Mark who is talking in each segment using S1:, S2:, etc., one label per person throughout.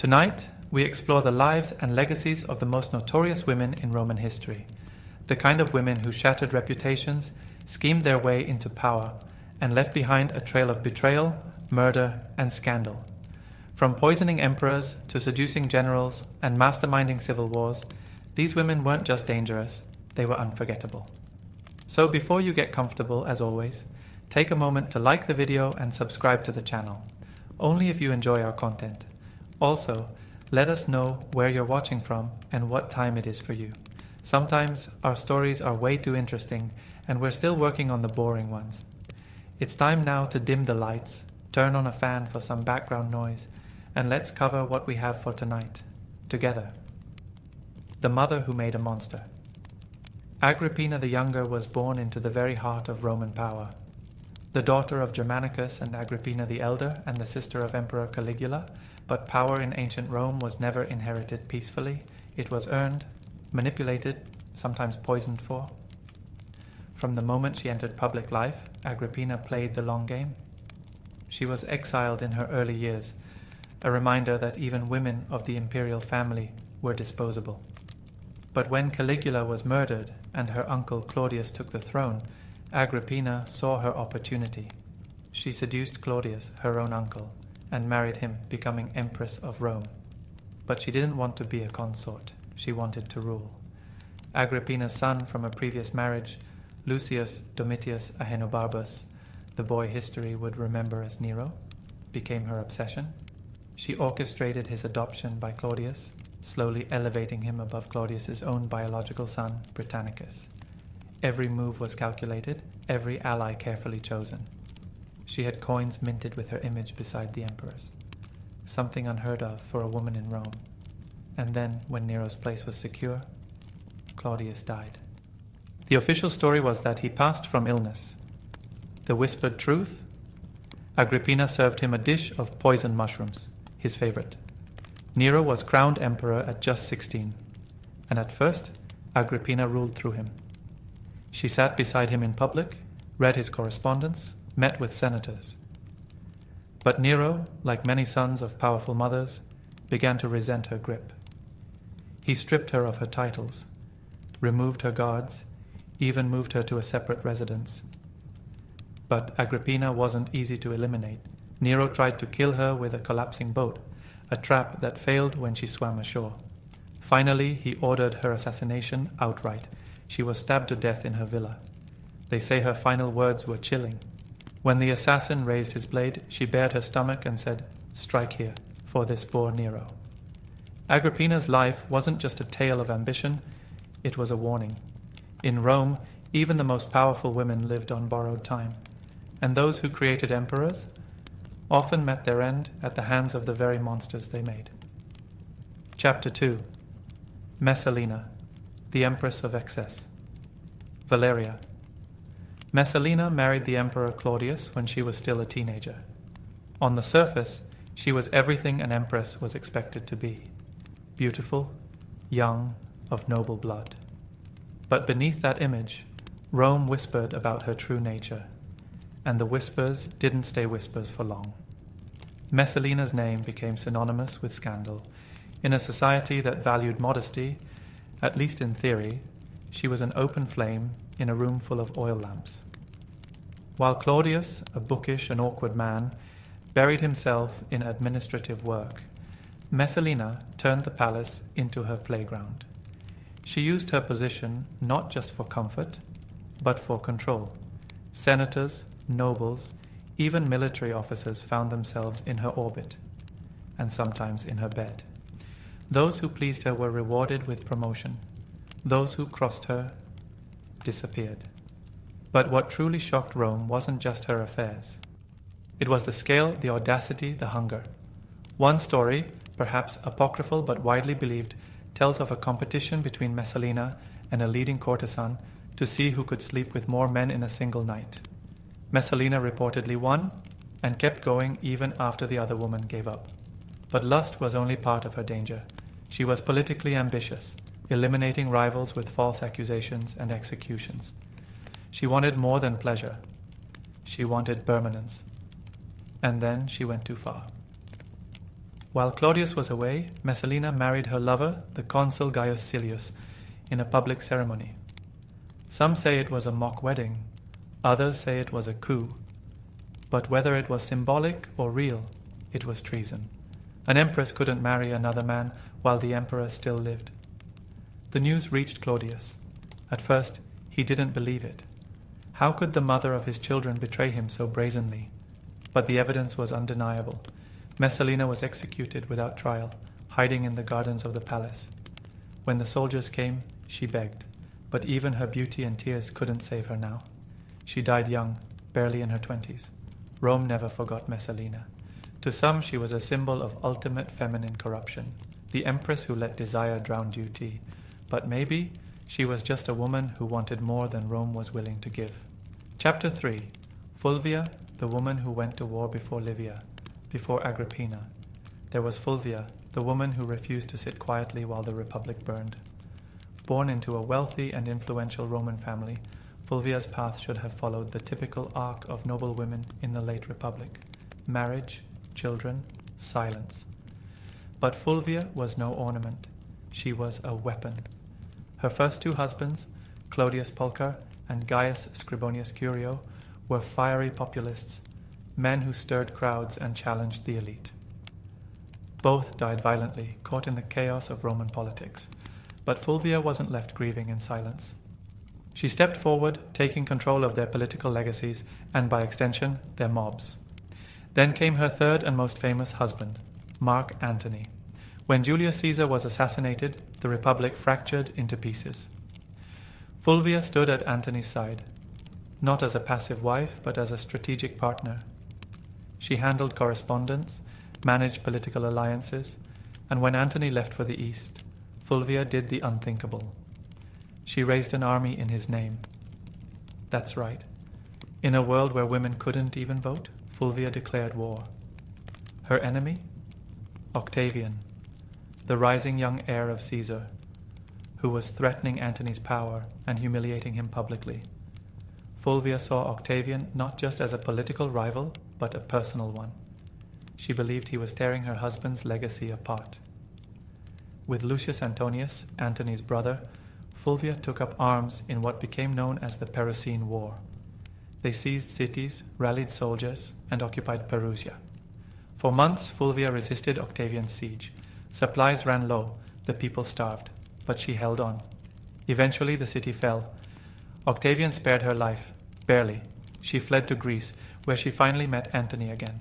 S1: Tonight, we explore the lives and legacies of the most notorious women in Roman history, the kind of women who shattered reputations, schemed their way into power, and left behind a trail of betrayal, murder, and scandal. From poisoning emperors to seducing generals and masterminding civil wars, these women weren't just dangerous, they were unforgettable. So before you get comfortable, as always, take a moment to like the video and subscribe to the channel, only if you enjoy our content. Also, let us know where you're watching from and what time it is for you. Sometimes our stories are way too interesting and we're still working on the boring ones. It's time now to dim the lights, turn on a fan for some background noise, and let's cover what we have for tonight, together. The mother who made a monster. Agrippina the Younger was born into the very heart of Roman power. The daughter of Germanicus and Agrippina the Elder and the sister of Emperor Caligula, but power in ancient Rome was never inherited peacefully. It was earned, manipulated, sometimes poisoned for. From the moment she entered public life, Agrippina played the long game. She was exiled in her early years, a reminder that even women of the imperial family were disposable. But when Caligula was murdered and her uncle Claudius took the throne, Agrippina saw her opportunity. She seduced Claudius, her own uncle, and married him, becoming Empress of Rome. But she didn't want to be a consort. She wanted to rule. Agrippina's son from a previous marriage, Lucius Domitius Ahenobarbus, the boy history would remember as Nero, became her obsession. She orchestrated his adoption by Claudius, slowly elevating him above Claudius's own biological son, Britannicus. Every move was calculated, every ally carefully chosen. She had coins minted with her image beside the emperor's, something unheard of for a woman in Rome. And then, when Nero's place was secure, Claudius died. The official story was that he passed from illness. The whispered truth? Agrippina served him a dish of poisoned mushrooms, his favorite. Nero was crowned emperor at just 16, and at first, Agrippina ruled through him. She sat beside him in public, read his correspondence, met with senators. But Nero, like many sons of powerful mothers, began to resent her grip. He stripped her of her titles, removed her guards, even moved her to a separate residence. But Agrippina wasn't easy to eliminate. Nero tried to kill her with a collapsing boat, a trap that failed when she swam ashore. Finally, he ordered her assassination outright. She was stabbed to death in her villa. They say her final words were chilling. When the assassin raised his blade, she bared her stomach and said, "Strike here, for this poor Nero." Agrippina's life wasn't just a tale of ambition, it was a warning. In Rome, even the most powerful women lived on borrowed time, and those who created emperors often met their end at the hands of the very monsters they made. Chapter 2. Messalina, the Empress of Excess. Valeria. Messalina married the Emperor Claudius when she was still a teenager. On the surface, she was everything an empress was expected to be. Beautiful, young, of noble blood. But beneath that image, Rome whispered about her true nature, and the whispers didn't stay whispers for long. Messalina's name became synonymous with scandal. In a society that valued modesty, at least in theory, she was an open flame in a room full of oil lamps. While Claudius, a bookish and awkward man, buried himself in administrative work, Messalina turned the palace into her playground. She used her position not just for comfort, but for control. Senators, nobles, even military officers found themselves in her orbit, and sometimes in her bed. Those who pleased her were rewarded with promotion. Those who crossed her disappeared. But what truly shocked Rome wasn't just her affairs. It was the scale, the audacity, the hunger. One story, perhaps apocryphal but widely believed, tells of a competition between Messalina and a leading courtesan to see who could sleep with more men in a single night. Messalina reportedly won and kept going even after the other woman gave up. But lust was only part of her danger. She was politically ambitious, eliminating rivals with false accusations and executions. She wanted more than pleasure. She wanted permanence. And then she went too far. While Claudius was away, Messalina married her lover, the consul Gaius Silius, in a public ceremony. Some say it was a mock wedding, others say it was a coup. But whether it was symbolic or real, it was treason. An empress couldn't marry another man while the emperor still lived. The news reached Claudius. At first, he didn't believe it. How could the mother of his children betray him so brazenly? But the evidence was undeniable. Messalina was executed without trial, hiding in the gardens of the palace. When the soldiers came, she begged, but even her beauty and tears couldn't save her now. She died young, barely in her 20s. Rome never forgot Messalina. To some, she was a symbol of ultimate feminine corruption, the empress who let desire drown duty. But maybe she was just a woman who wanted more than Rome was willing to give. Chapter 3. Fulvia, the woman who went to war before Livia, before Agrippina. There was Fulvia, the woman who refused to sit quietly while the Republic burned. Born into a wealthy and influential Roman family, Fulvia's path should have followed the typical arc of noble women in the late Republic: marriage, children, silence. But Fulvia was no ornament. She was a weapon. Her first two husbands, Clodius Pulcher and Gaius Scribonius Curio, were fiery populists, men who stirred crowds and challenged the elite. Both died violently, caught in the chaos of Roman politics. But Fulvia wasn't left grieving in silence. She stepped forward, taking control of their political legacies and, by extension, their mobs. Then came her third and most famous husband, Mark Antony. When Julius Caesar was assassinated, the Republic fractured into pieces. Fulvia stood at Antony's side, not as a passive wife, but as a strategic partner. She handled correspondence, managed political alliances, and when Antony left for the east, Fulvia did the unthinkable. She raised an army in his name. That's right. In a world where women couldn't even vote, Fulvia declared war. Her enemy? Octavian, the rising young heir of Caesar, who was threatening Antony's power and humiliating him publicly. Fulvia saw Octavian not just as a political rival, but a personal one. She believed he was tearing her husband's legacy apart. With Lucius Antonius, Antony's brother, Fulvia took up arms in what became known as the Perusine War. They seized cities, rallied soldiers, and occupied Perusia. For months, Fulvia resisted Octavian's siege. Supplies ran low, the people starved, but she held on. Eventually, the city fell. Octavian spared her life, barely. She fled to Greece, where she finally met Antony again.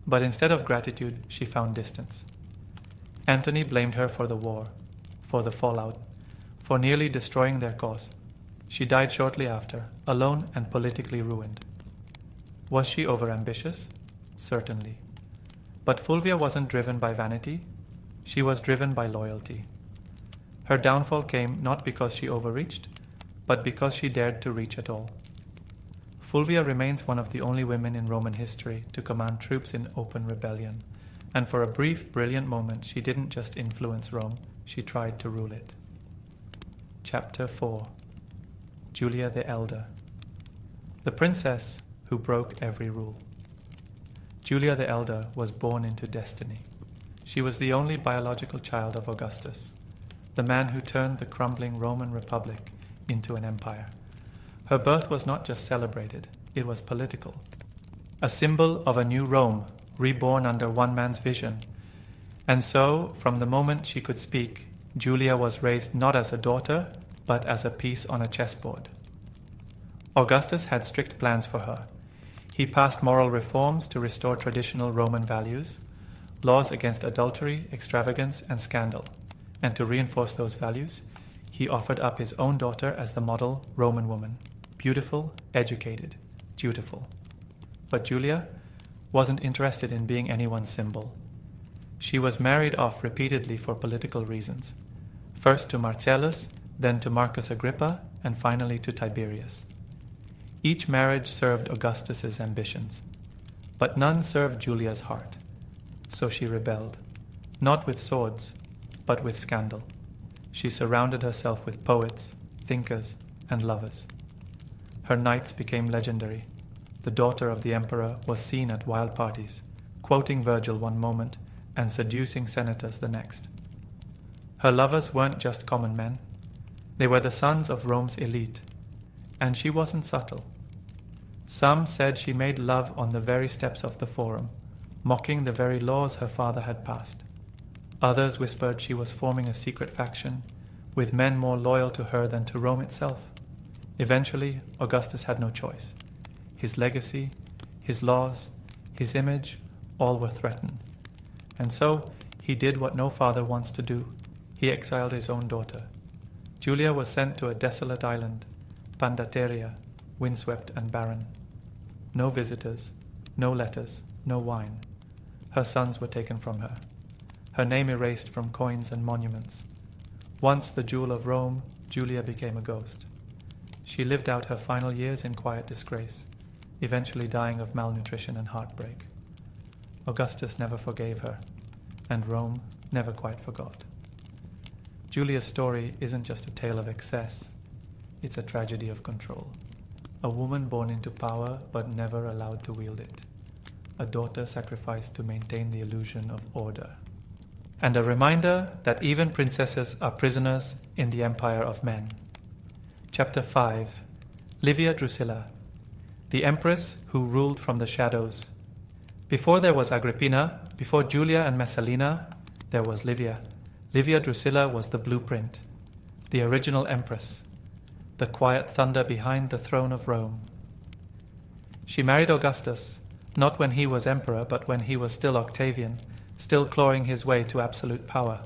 S1: But instead of gratitude, she found distance. Antony blamed her for the war, for the fallout, for nearly destroying their cause. She died shortly after, alone and politically ruined. Was she overambitious? Certainly. But Fulvia wasn't driven by vanity. She was driven by loyalty. Her downfall came not because she overreached, but because she dared to reach at all. Fulvia remains one of the only women in Roman history to command troops in open rebellion, and for a brief, brilliant moment, she didn't just influence Rome, she tried to rule it. Chapter 4. Julia the Elder. The princess who broke every rule. Julia the Elder was born into destiny. She was the only biological child of Augustus, the man who turned the crumbling Roman Republic into an empire. Her birth was not just celebrated, it was political. A symbol of a new Rome, reborn under one man's vision. And so, from the moment she could speak, Julia was raised not as a daughter, but as a piece on a chessboard. Augustus had strict plans for her. He passed moral reforms to restore traditional Roman values, laws against adultery, extravagance, and scandal. And to reinforce those values, he offered up his own daughter as the model Roman woman, beautiful, educated, dutiful. But Julia wasn't interested in being anyone's symbol. She was married off repeatedly for political reasons, first to Marcellus, then to Marcus Agrippa, and finally to Tiberius. Each marriage served Augustus's ambitions, but none served Julia's heart. So she rebelled, not with swords, but with scandal. She surrounded herself with poets, thinkers, and lovers. Her nights became legendary. The daughter of the emperor was seen at wild parties, quoting Virgil one moment, and seducing senators the next. Her lovers weren't just common men. They were the sons of Rome's elite, and she wasn't subtle. Some said she made love on the very steps of the Forum, mocking the very laws her father had passed. Others whispered she was forming a secret faction, with men more loyal to her than to Rome itself. Eventually, Augustus had no choice. His legacy, his laws, his image, all were threatened. And so, he did what no father wants to do. He exiled his own daughter. Julia was sent to a desolate island, Pandateria, windswept and barren. No visitors, no letters, no wine. Her sons were taken from her. Her name erased from coins and monuments. Once the jewel of Rome, Julia became a ghost. She lived out her final years in quiet disgrace, eventually dying of malnutrition and heartbreak. Augustus never forgave her, and Rome never quite forgot. Julia's story isn't just a tale of excess, it's a tragedy of control. A woman born into power but never allowed to wield it. A daughter sacrificed to maintain the illusion of order. And a reminder that even princesses are prisoners in the empire of men. Chapter 5. Livia Drusilla, the empress who ruled from the shadows. Before there was Agrippina, before Julia and Messalina, there was Livia. Livia Drusilla was the blueprint, the original empress, the quiet thunder behind the throne of Rome. She married Augustus, not when he was emperor, but when he was still Octavian, still clawing his way to absolute power.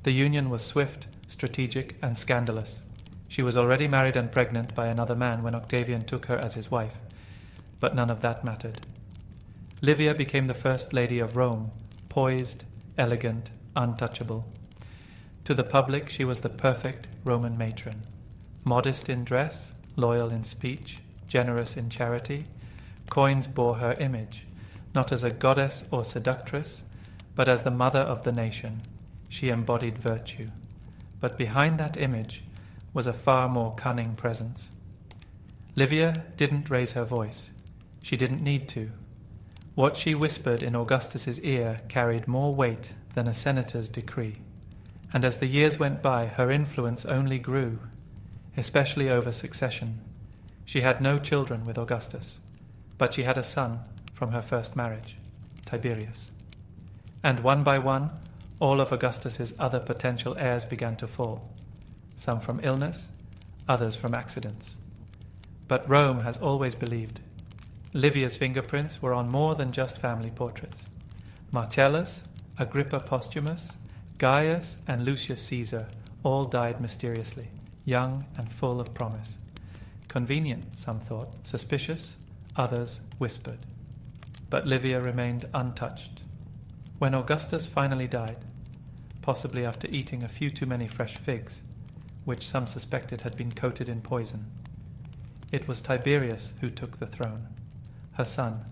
S1: The union was swift, strategic, and scandalous. She was already married and pregnant by another man when Octavian took her as his wife, but none of that mattered. Livia became the first lady of Rome, poised, elegant, untouchable. To the public, she was the perfect Roman matron. Modest in dress, loyal in speech, generous in charity, coins bore her image, not as a goddess or seductress, but as the mother of the nation. She embodied virtue. But behind that image was a far more cunning presence. Livia didn't raise her voice. She didn't need to. What she whispered in Augustus's ear carried more weight than a senator's decree. And as the years went by, her influence only grew, especially over succession. She had no children with Augustus, but she had a son from her first marriage, Tiberius. And one by one, all of Augustus's other potential heirs began to fall, some from illness, others from accidents. But Rome has always believed. Livia's fingerprints were on more than just family portraits. Marcellus, Agrippa Postumus, Gaius, and Lucius Caesar all died mysteriously, young and full of promise. Convenient, some thought, suspicious, others whispered. But Livia remained untouched. When Augustus finally died, possibly after eating a few too many fresh figs, which some suspected had been coated in poison, it was Tiberius who took the throne. Her son,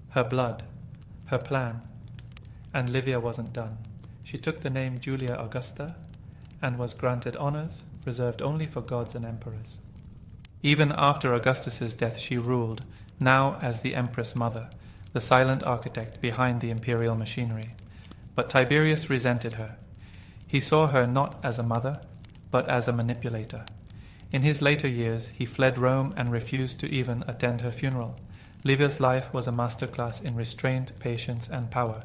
S1: her blood, her plan. And Livia wasn't done. She took the name Julia Augusta and was granted honors reserved only for gods and emperors. Even after Augustus's death she ruled, now as the empress mother, the silent architect behind the imperial machinery. But Tiberius resented her. He saw her not as a mother, but as a manipulator. In his later years, he fled Rome and refused to even attend her funeral. Livia's life was a masterclass in restraint, patience, and power.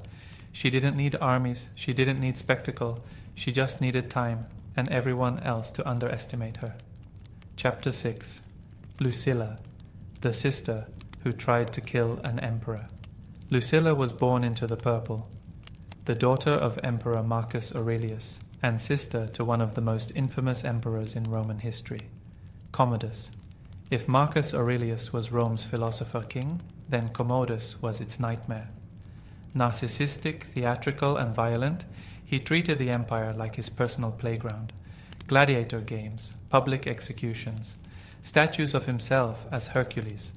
S1: She didn't need armies, she didn't need spectacle, she just needed time and everyone else to underestimate her. Chapter 6. Lucilla, the sister who tried to kill an emperor. Lucilla was born into the purple, the daughter of Emperor Marcus Aurelius, and sister to one of the most infamous emperors in Roman history, Commodus. If Marcus Aurelius was Rome's philosopher king, then Commodus was its nightmare. Narcissistic, theatrical, and violent, he treated the empire like his personal playground. Gladiator games, public executions, statues of himself as Hercules.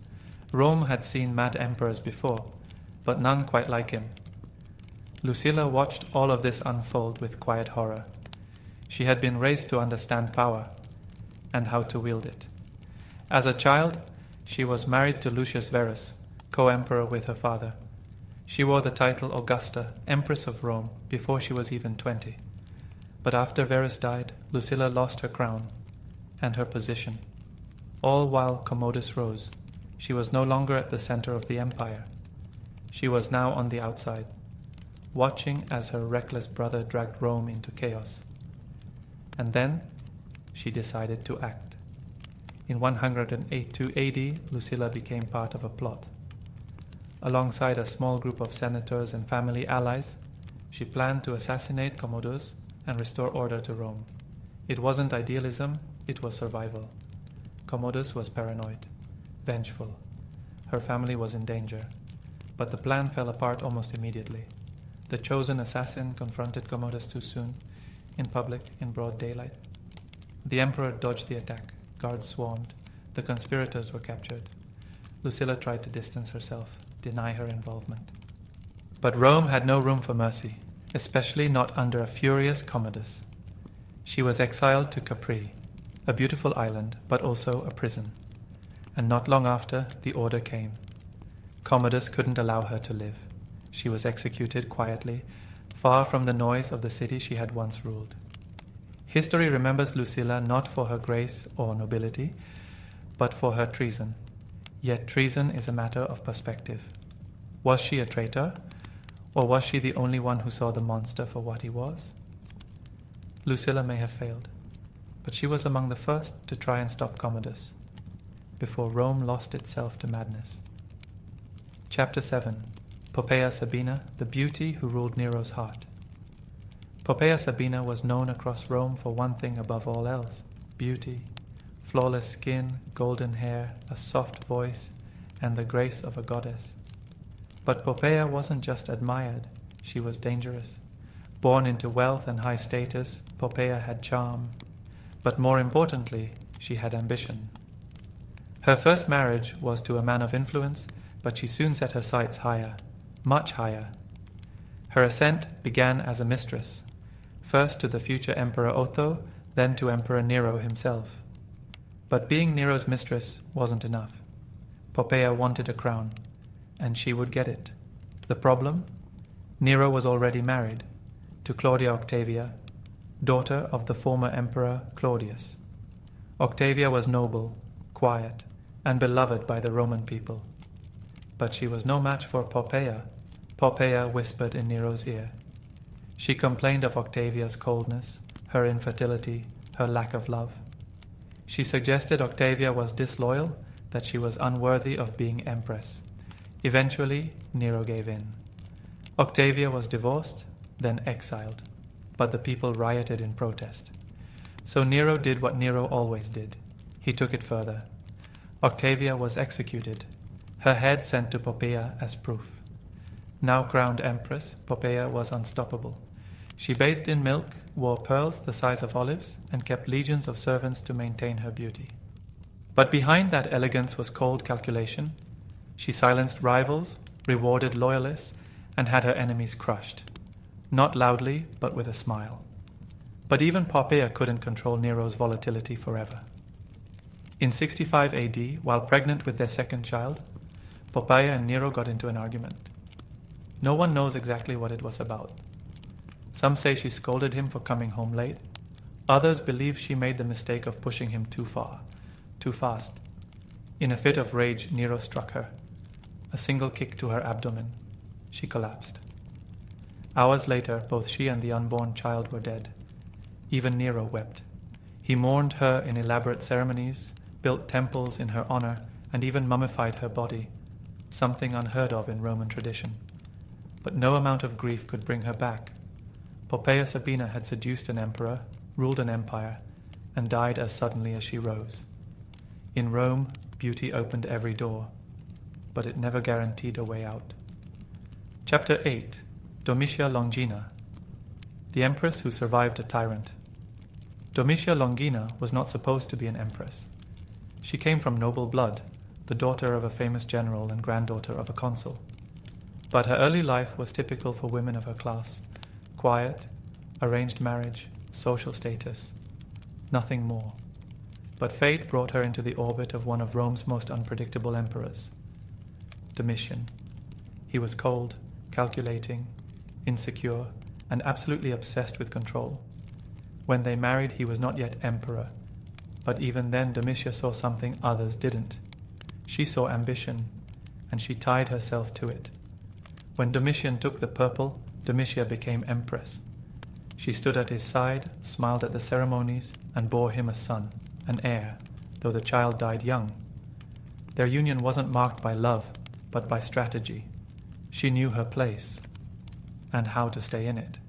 S1: Rome had seen mad emperors before, but none quite like him. Lucilla watched all of this unfold with quiet horror. She had been raised to understand power and how to wield it. As a child, she was married to Lucius Verus, co-emperor with her father. She wore the title Augusta, Empress of Rome, before she was even 20. But after Verus died, Lucilla lost her crown and her position. All while Commodus rose, she was no longer at the center of the empire. She was now on the outside, watching as her reckless brother dragged Rome into chaos. And then she decided to act. In 182 AD, Lucilla became part of a plot. Alongside a small group of senators and family allies, she planned to assassinate Commodus and restore order to Rome. It wasn't idealism, it was survival. Commodus was paranoid, vengeful. Her family was in danger. But the plan fell apart almost immediately. The chosen assassin confronted Commodus too soon, in public, in broad daylight. The emperor dodged the attack. Guards swarmed. The conspirators were captured. Lucilla tried to distance herself, deny her involvement. But Rome had no room for mercy, especially not under a furious Commodus. She was exiled to Capri, a beautiful island, but also a prison. And not long after, the order came. Commodus couldn't allow her to live. She was executed quietly, far from the noise of the city she had once ruled. History remembers Lucilla not for her grace or nobility, but for her treason. Yet treason is a matter of perspective. Was she a traitor, or was she the only one who saw the monster for what he was? Lucilla may have failed, but she was among the first to try and stop Commodus, before Rome lost itself to madness. Chapter 7. Poppaea Sabina, the beauty who ruled Nero's heart. Poppaea Sabina was known across Rome for one thing above all else: beauty. Flawless skin, golden hair, a soft voice, and the grace of a goddess. But Poppaea wasn't just admired, she was dangerous. Born into wealth and high status, Poppaea had charm. But more importantly, she had ambition. Her first marriage was to a man of influence, but she soon set her sights higher, much higher. Her ascent began as a mistress, first to the future Emperor Otho, then to Emperor Nero himself. But being Nero's mistress wasn't enough. Poppaea wanted a crown, and she would get it. The problem? Nero was already married to Claudia Octavia, daughter of the former Emperor Claudius. Octavia was noble, quiet, and beloved by the Roman people. But she was no match for Poppaea. Poppaea whispered in Nero's ear. She complained of Octavia's coldness, her infertility, her lack of love. She suggested Octavia was disloyal, that she was unworthy of being empress. Eventually, Nero gave in. Octavia was divorced, then exiled, but the people rioted in protest. So Nero did what Nero always did. He took it further. Octavia was executed, her head sent to Poppaea as proof. Now crowned empress, Poppaea was unstoppable. She bathed in milk, wore pearls the size of olives, and kept legions of servants to maintain her beauty. But behind that elegance was cold calculation. She silenced rivals, rewarded loyalists, and had her enemies crushed. Not loudly, but with a smile. But even Poppaea couldn't control Nero's volatility forever. In 65 AD, while pregnant with their second child, Poppaea and Nero got into an argument. No one knows exactly what it was about. Some say she scolded him for coming home late. Others believe she made the mistake of pushing him too far, too fast. In a fit of rage, Nero struck her. A single kick to her abdomen. She collapsed. Hours later, both she and the unborn child were dead. Even Nero wept. He mourned her in elaborate ceremonies, built temples in her honor, and even mummified her body, something unheard of in Roman tradition. But no amount of grief could bring her back. Poppaea Sabina had seduced an emperor, ruled an empire, and died as suddenly as she rose. In Rome, beauty opened every door, but it never guaranteed a way out. Chapter 8. Domitia Longina, the empress who survived a tyrant. Domitia Longina was not supposed to be an empress. She came from noble blood, the daughter of a famous general and granddaughter of a consul. But her early life was typical for women of her class. Quiet, arranged marriage, social status. Nothing more. But fate brought her into the orbit of one of Rome's most unpredictable emperors, Domitian. He was cold, calculating, insecure, and absolutely obsessed with control. When they married, he was not yet emperor, but even then Domitia saw something others didn't. She saw ambition, and she tied herself to it. When Domitian took the purple, Domitia became empress. She stood at his side, smiled at the ceremonies, and bore him a son, an heir, though the child died young. Their union wasn't marked by love, but by strategy. She knew her place, and how to stay in it.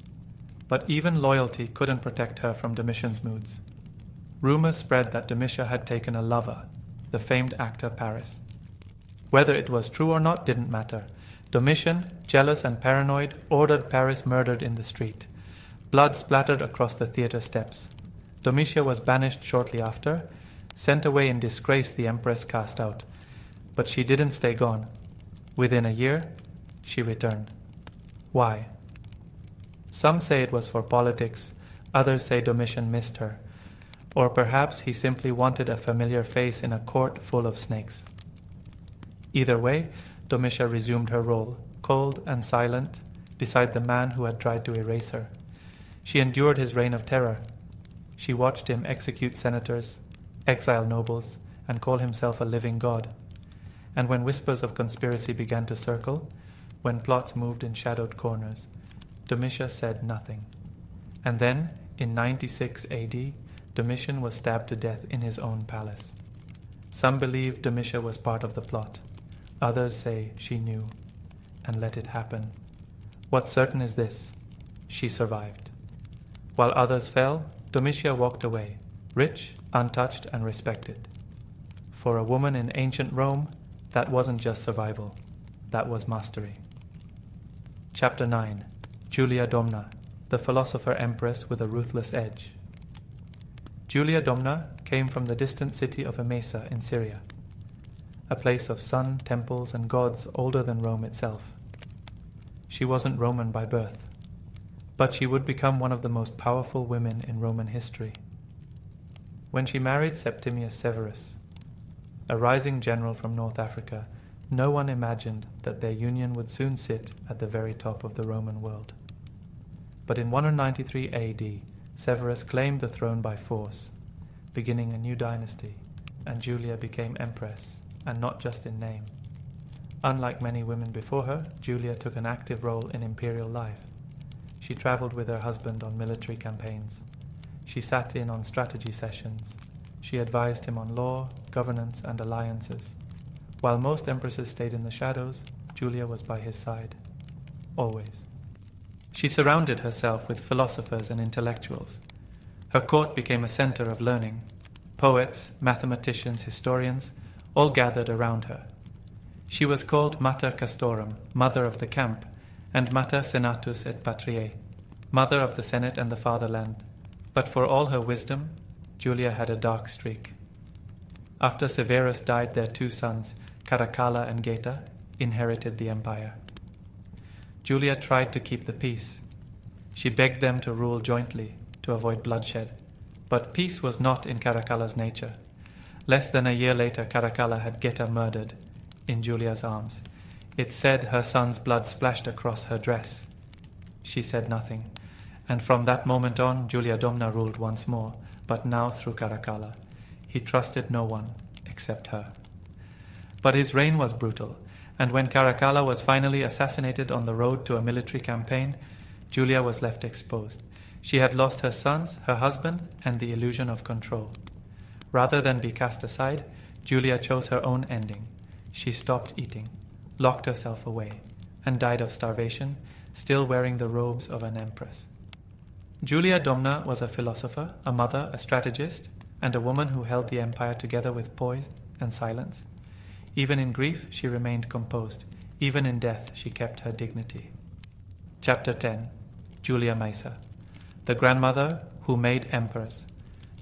S1: But even loyalty couldn't protect her from Domitian's moods. Rumors spread that Domitia had taken a lover, the famed actor Paris. Whether it was true or not didn't matter. Domitian, jealous and paranoid, ordered Paris murdered in the street. Blood splattered across the theatre steps. Domitia was banished shortly after, sent away in disgrace, the empress cast out. But she didn't stay gone. Within a year, she returned. Why? Some say it was for politics, others say Domitian missed her, or perhaps he simply wanted a familiar face in a court full of snakes. Either way, Domitia resumed her role, cold and silent, beside the man who had tried to erase her. She endured his reign of terror. She watched him execute senators, exile nobles, and call himself a living god. And when whispers of conspiracy began to circle, when plots moved in shadowed corners, Domitia said nothing. And then, in 96 AD, Domitian was stabbed to death in his own palace. Some believe Domitia was part of the plot. Others say she knew and let it happen. What's certain is this: she survived. While others fell, Domitia walked away, rich, untouched, and respected. For a woman in ancient Rome, that wasn't just survival, that was mastery. Chapter 9. Julia Domna, the philosopher empress with a ruthless edge. Julia Domna came from the distant city of Emesa in Syria, a place of sun, temples, and gods older than Rome itself. She wasn't Roman by birth, but she would become one of the most powerful women in Roman history. When she married Septimius Severus, a rising general from North Africa, no one imagined that their union would soon sit at the very top of the Roman world. But in 193 AD, Severus claimed the throne by force, beginning a new dynasty, and Julia became empress, and not just in name. Unlike many women before her, Julia took an active role in imperial life. She traveled with her husband on military campaigns. She sat in on strategy sessions. She advised him on law, governance, and alliances. While most empresses stayed in the shadows, Julia was by his side. Always. She surrounded herself with philosophers and intellectuals. Her court became a center of learning. Poets, mathematicians, historians, all gathered around her. She was called Mater Castrorum, mother of the camp, and Mater Senatus et Patriae, mother of the Senate and the fatherland. But for all her wisdom, Julia had a dark streak. After Severus died, their two sons, Caracalla and Geta, inherited the empire. Julia tried to keep the peace. She begged them to rule jointly, to avoid bloodshed. But peace was not in Caracalla's nature. Less than a year later, Caracalla had Geta murdered in Julia's arms. It's said her son's blood splashed across her dress. She said nothing, and from that moment on, Julia Domna ruled once more, but now through Caracalla. He trusted no one except her. But his reign was brutal, and when Caracalla was finally assassinated on the road to a military campaign, Julia was left exposed. She had lost her sons, her husband, and the illusion of control. Rather than be cast aside, Julia chose her own ending. She stopped eating, locked herself away, and died of starvation, still wearing the robes of an empress. Julia Domna was a philosopher, a mother, a strategist, and a woman who held the empire together with poise and silence. Even in grief, she remained composed. Even in death, she kept her dignity. Chapter 10. Julia Maesa, the grandmother who made emperors.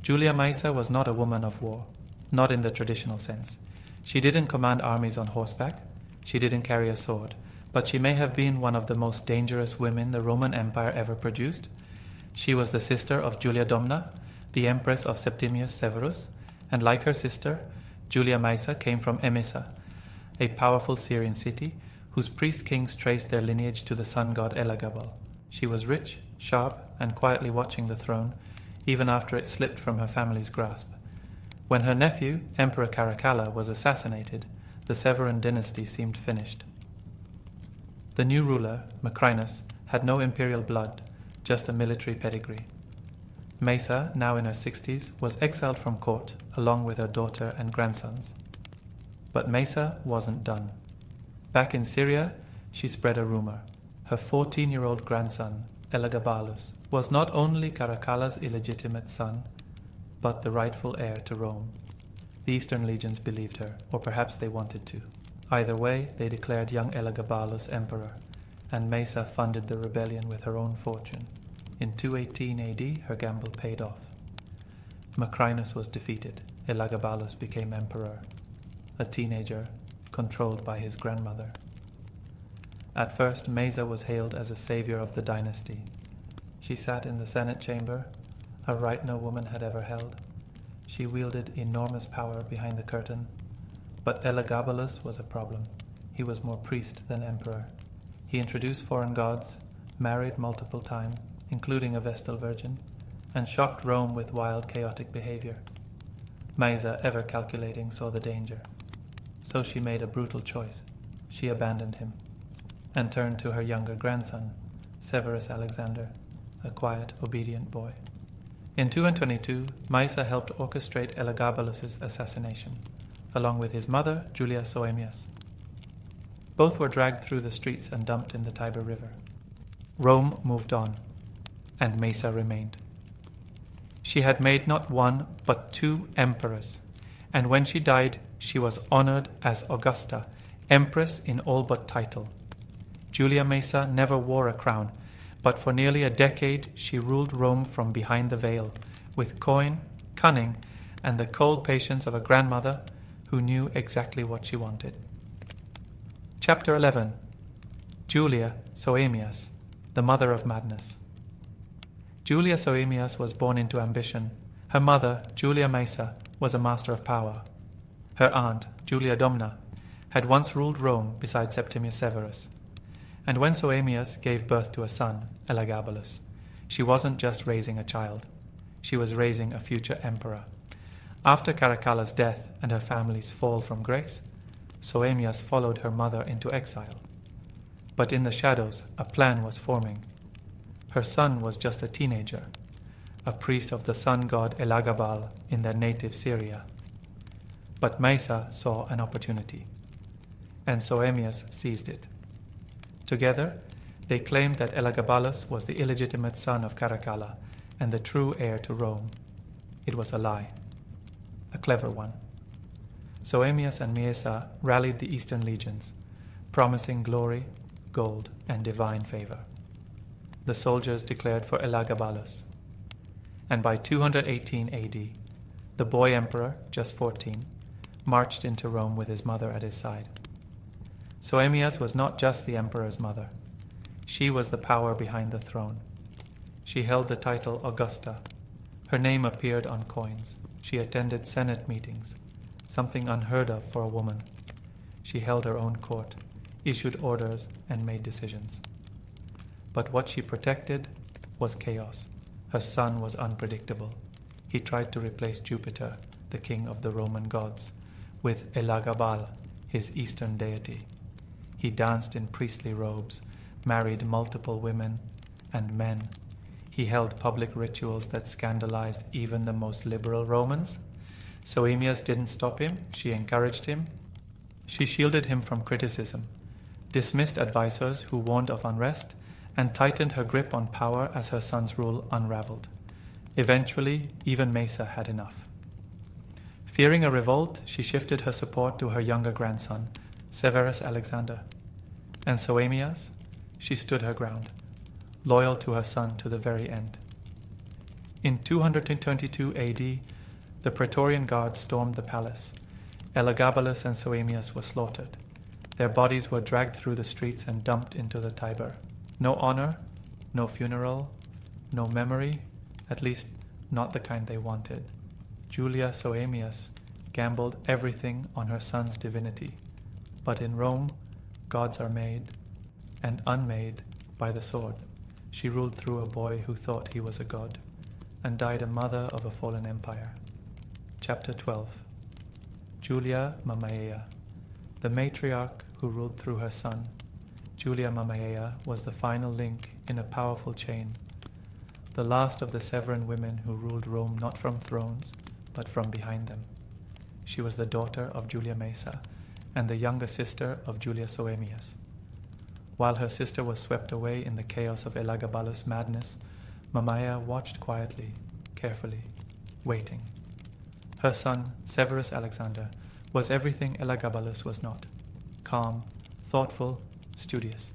S1: Julia Maesa was not a woman of war, not in the traditional sense. She didn't command armies on horseback. She didn't carry a sword. But she may have been one of the most dangerous women the Roman Empire ever produced. She was the sister of Julia Domna, the empress of Septimius Severus, and like her sister, Julia Maesa came from Emesa, a powerful Syrian city whose priest kings traced their lineage to the sun god Elagabal. She was rich, sharp, and quietly watching the throne, even after it slipped from her family's grasp. When her nephew, Emperor Caracalla, was assassinated, the Severan dynasty seemed finished. The new ruler, Macrinus, had no imperial blood, just a military pedigree. Maisa, now in her 60s, was exiled from court, along with her daughter and grandsons. But Maisa wasn't done. Back in Syria, she spread a rumor. Her 14-year-old grandson, Elagabalus, was not only Caracalla's illegitimate son, but the rightful heir to Rome. The Eastern legions believed her, or perhaps they wanted to. Either way, they declared young Elagabalus emperor, and Maisa funded the rebellion with her own fortune. In 218 AD, her gamble paid off. Macrinus was defeated. Elagabalus became emperor, a teenager controlled by his grandmother. At first, Maisa was hailed as a savior of the dynasty. She sat in the Senate chamber, a right no woman had ever held. She wielded enormous power behind the curtain. But Elagabalus was a problem. He was more priest than emperor. He introduced foreign gods, married multiple times, including a Vestal Virgin, and shocked Rome with wild, chaotic behavior. Maisa, ever calculating, saw the danger. So she made a brutal choice. She abandoned him and turned to her younger grandson, Severus Alexander, a quiet, obedient boy. In 222, Maisa helped orchestrate Elagabalus's assassination, along with his mother, Julia Soaemias. Both were dragged through the streets and dumped in the Tiber River. Rome moved on, and Maisa remained. She had made not one, but 2 emperors, and when she died, she was honored as Augusta, empress in all but title. Julia Maisa never wore a crown, but for nearly a decade she ruled Rome from behind the veil, with coin, cunning, and the cold patience of a grandmother who knew exactly what she wanted. Chapter 11. Julia Soaemias, the mother of madness. Julia Soaemias was born into ambition. Her mother, Julia Maisa, was a master of power. Her aunt, Julia Domna, had once ruled Rome beside Septimius Severus. And when Soaemias gave birth to a son, Elagabalus, she wasn't just raising a child. She was raising a future emperor. After Caracalla's death and her family's fall from grace, Soaemias followed her mother into exile. But in the shadows, a plan was forming. Her son was just a teenager, a priest of the sun god Elagabal in their native Syria. But Maisa saw an opportunity, and Soaemias seized it. Together, they claimed that Elagabalus was the illegitimate son of Caracalla and the true heir to Rome. It was a lie, a clever one. Soaemias and Maisa rallied the Eastern legions, promising glory, gold, and divine favor. The soldiers declared for Elagabalus, and by 218 AD, the boy emperor, just 14, marched into Rome with his mother at his side. Soaemias was not just the emperor's mother. She was the power behind the throne. She held the title Augusta. Her name appeared on coins. She attended Senate meetings, something unheard of for a woman. She held her own court, issued orders, and made decisions. But what she protected was chaos. Her son was unpredictable. He tried to replace Jupiter, the king of the Roman gods, with Elagabal, his eastern deity. He danced in priestly robes, married multiple women and men. He held public rituals that scandalized even the most liberal Romans. Soaemias didn't stop him, she encouraged him. She shielded him from criticism, dismissed advisors who warned of unrest, and tightened her grip on power as her son's rule unraveled. Eventually, even Maisa had enough. Fearing a revolt, she shifted her support to her younger grandson, Severus Alexander. And Soaemias, she stood her ground, loyal to her son to the very end. In 222 AD, the Praetorian Guard stormed the palace. Elagabalus and Soaemias were slaughtered. Their bodies were dragged through the streets and dumped into the Tiber. No honor, no funeral, no memory, at least not the kind they wanted. Julia Soaemias gambled everything on her son's divinity. But in Rome, gods are made and unmade by the sword. She ruled through a boy who thought he was a god, and died a mother of a fallen empire. Chapter 12. Julia Mamaea, the matriarch who ruled through her son. Julia Mamaea was the final link in a powerful chain, the last of the Severan women who ruled Rome not from thrones, but from behind them. She was the daughter of Julia Maesa and the younger sister of Julius Oemius. While her sister was swept away in the chaos of Elagabalus' madness, Mamaea watched quietly, carefully, waiting. Her son, Severus Alexander, was everything Elagabalus was not: calm, thoughtful, studious,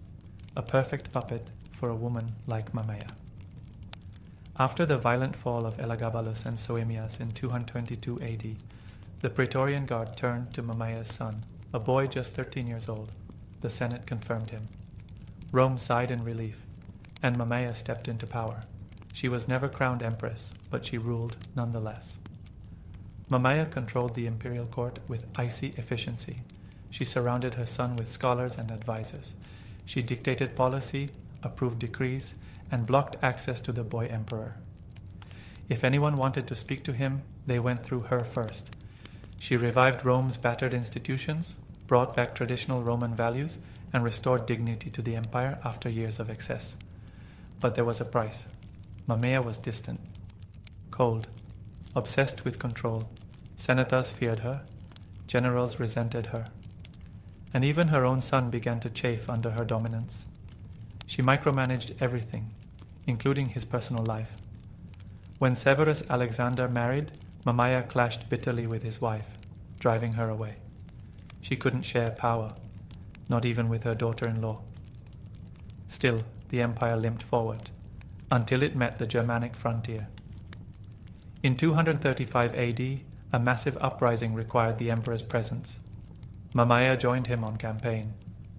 S1: a perfect puppet for a woman like Mamaea. After the violent fall of Elagabalus and Soemias in 222 AD, the Praetorian Guard turned to Mamaea's son, a boy just 13 years old. The Senate confirmed him. Rome sighed in relief, and Mamaea stepped into power. She was never crowned empress, but she ruled nonetheless. Mamaea controlled the imperial court with icy efficiency. She surrounded her son with scholars and advisors. She dictated policy, approved decrees, and blocked access to the boy emperor. If anyone wanted to speak to him, they went through her first. She revived Rome's battered institutions, brought back traditional Roman values, and restored dignity to the empire after years of excess. But there was a price. Mamaea was distant, cold, obsessed with control. Senators feared her, generals resented her, and even her own son began to chafe under her dominance. She micromanaged everything, including his personal life. When Severus Alexander married, Mamaea clashed bitterly with his wife, driving her away. She couldn't share power, not even with her daughter-in-law. Still, the empire limped forward, until it met the Germanic frontier. In 235 AD, a massive uprising required the emperor's presence. Mamaea joined him on campaign.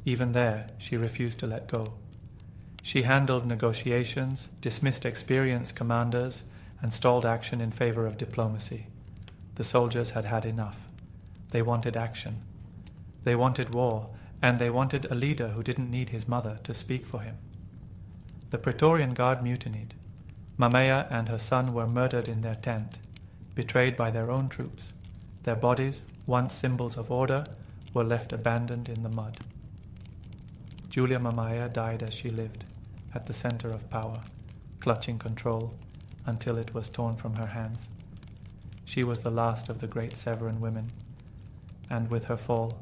S1: Even there, she refused to let go. She handled negotiations, dismissed experienced commanders, and stalled action in favor of diplomacy. The soldiers had had enough. They wanted action. They wanted war, and they wanted a leader who didn't need his mother to speak for him. The Praetorian Guard mutinied. Mamaea and her son were murdered in their tent, betrayed by their own troops. Their bodies, once symbols of order, were left abandoned in the mud. Julia Mamaea died as she lived, at the center of power, clutching control until it was torn from her hands. She was the last of the great Severan women, and with her fall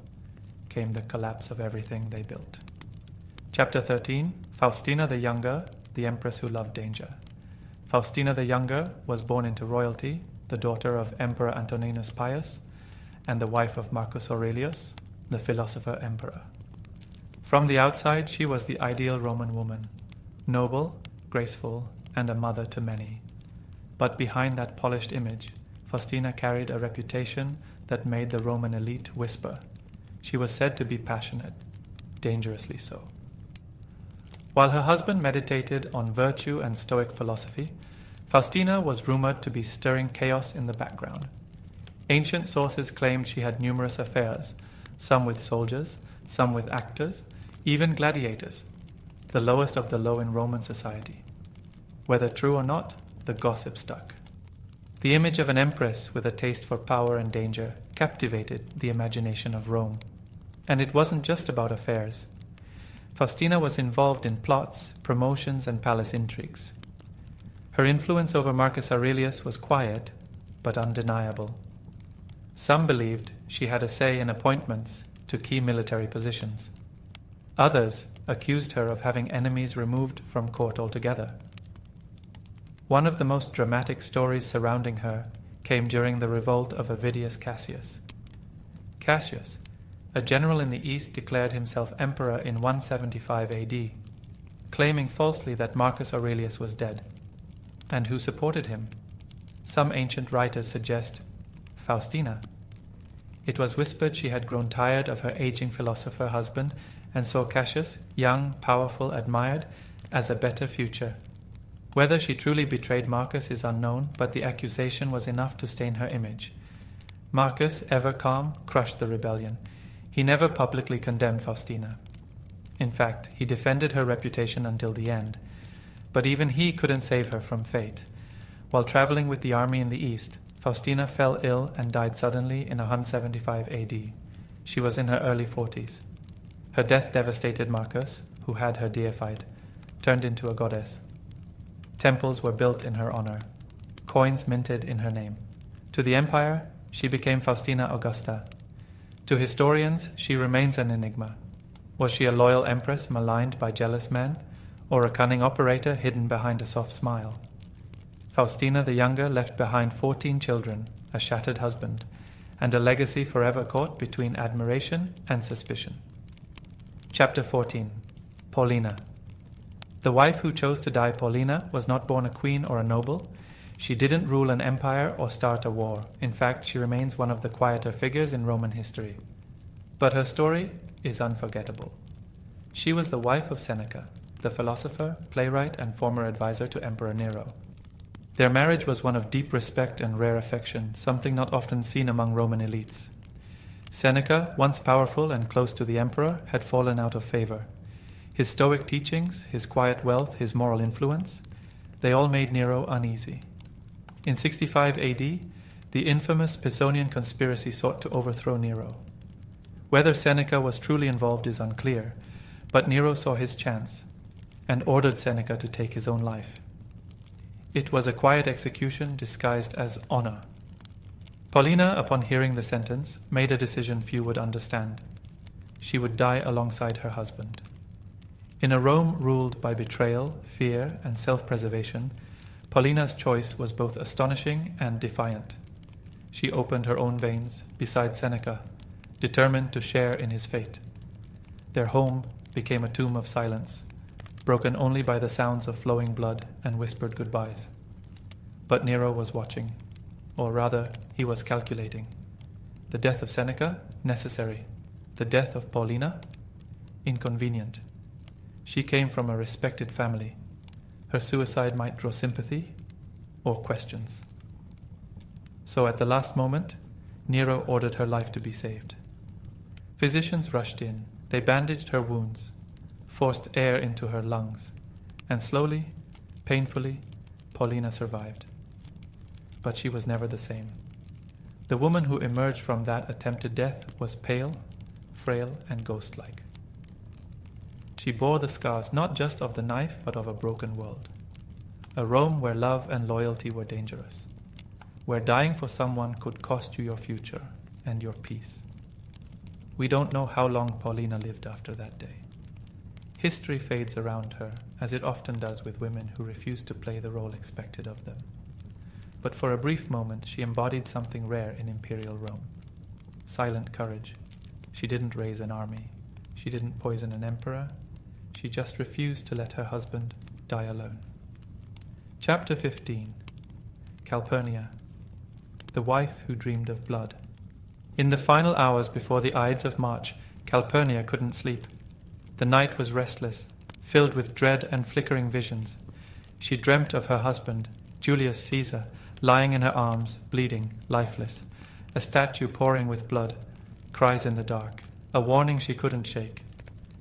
S1: came the collapse of everything they built. Chapter 13, Faustina the Younger, the Empress who loved danger. Faustina the Younger was born into royalty, the daughter of Emperor Antoninus Pius, and the wife of Marcus Aurelius, the philosopher emperor. From the outside, she was the ideal Roman woman, noble, graceful, and a mother to many. But behind that polished image, Faustina carried a reputation that made the Roman elite whisper. She was said to be passionate, dangerously so. While her husband meditated on virtue and Stoic philosophy, Faustina was rumored to be stirring chaos in the background. Ancient sources claimed she had numerous affairs, some with soldiers, some with actors, even gladiators, the lowest of the low in Roman society. Whether true or not, the gossip stuck. The image of an empress with a taste for power and danger captivated the imagination of Rome. And it wasn't just about affairs. Faustina was involved in plots, promotions, and palace intrigues. Her influence over Marcus Aurelius was quiet, but undeniable. Some believed she had a say in appointments to key military positions. Others accused her of having enemies removed from court altogether. One of the most dramatic stories surrounding her came during the revolt of Avidius Cassius. Cassius, a general in the east, declared himself emperor in 175 AD, claiming falsely that Marcus Aurelius was dead. And who supported him? Some ancient writers suggest Faustina. It was whispered she had grown tired of her aging philosopher husband and saw Cassius, young, powerful, admired, as a better future. Whether she truly betrayed Marcus is unknown, but the accusation was enough to stain her image. Marcus, ever calm, crushed the rebellion. He never publicly condemned Faustina. In fact, he defended her reputation until the end. But even he couldn't save her from fate. While traveling with the army in the east, Faustina fell ill and died suddenly in 175 AD. She was in her early 40s. Her death devastated Marcus, who had her deified, turned into a goddess. Temples were built in her honor, coins minted in her name. To the empire, she became Faustina Augusta. To historians, she remains an enigma. Was she a loyal empress maligned by jealous men, or a cunning operator hidden behind a soft smile? Faustina the Younger left behind 14 children, a shattered husband, and a legacy forever caught between admiration and suspicion. Chapter 14. Paulina. The wife who chose to die Paulina was not born a queen or a noble. She didn't rule an empire or start a war. In fact, she remains one of the quieter figures in Roman history. But her story is unforgettable. She was the wife of Seneca, the philosopher, playwright, and former advisor to Emperor Nero. Their marriage was one of deep respect and rare affection, something not often seen among Roman elites. Seneca, once powerful and close to the emperor, had fallen out of favor. His stoic teachings, his quiet wealth, his moral influence, they all made Nero uneasy. In 65 AD, the infamous Pisonian conspiracy sought to overthrow Nero. Whether Seneca was truly involved is unclear, but Nero saw his chance and ordered Seneca to take his own life. It was a quiet execution disguised as honor. Paulina, upon hearing the sentence, made a decision few would understand. She would die alongside her husband. In a Rome ruled by betrayal, fear, and self-preservation, Paulina's choice was both astonishing and defiant. She opened her own veins beside Seneca, determined to share in his fate. Their home became a tomb of silence, broken only by the sounds of flowing blood and whispered goodbyes. But Nero was watching, or rather, he was calculating. The death of Seneca, necessary. The death of Paulina, inconvenient. She came from a respected family. Her suicide might draw sympathy or questions. So at the last moment, Nero ordered her life to be saved. Physicians rushed in. They bandaged her wounds, forced air into her lungs, and slowly, painfully, Paulina survived. But she was never the same. The woman who emerged from that attempted death was pale, frail, and ghost-like. She bore the scars not just of the knife, but of a broken world. A Rome where love and loyalty were dangerous, where dying for someone could cost you your future and your peace. We don't know how long Paulina lived after that day. History fades around her, as it often does with women who refuse to play the role expected of them. But for a brief moment, she embodied something rare in imperial Rome. Silent courage. She didn't raise an army. She didn't poison an emperor. She just refused to let her husband die alone. Chapter 15. Calpurnia, the wife who dreamed of blood. In the final hours before the Ides of March, Calpurnia couldn't sleep. The night was restless, filled with dread and flickering visions. She dreamt of her husband, Julius Caesar, lying in her arms, bleeding, lifeless, a statue pouring with blood, cries in the dark, a warning she couldn't shake.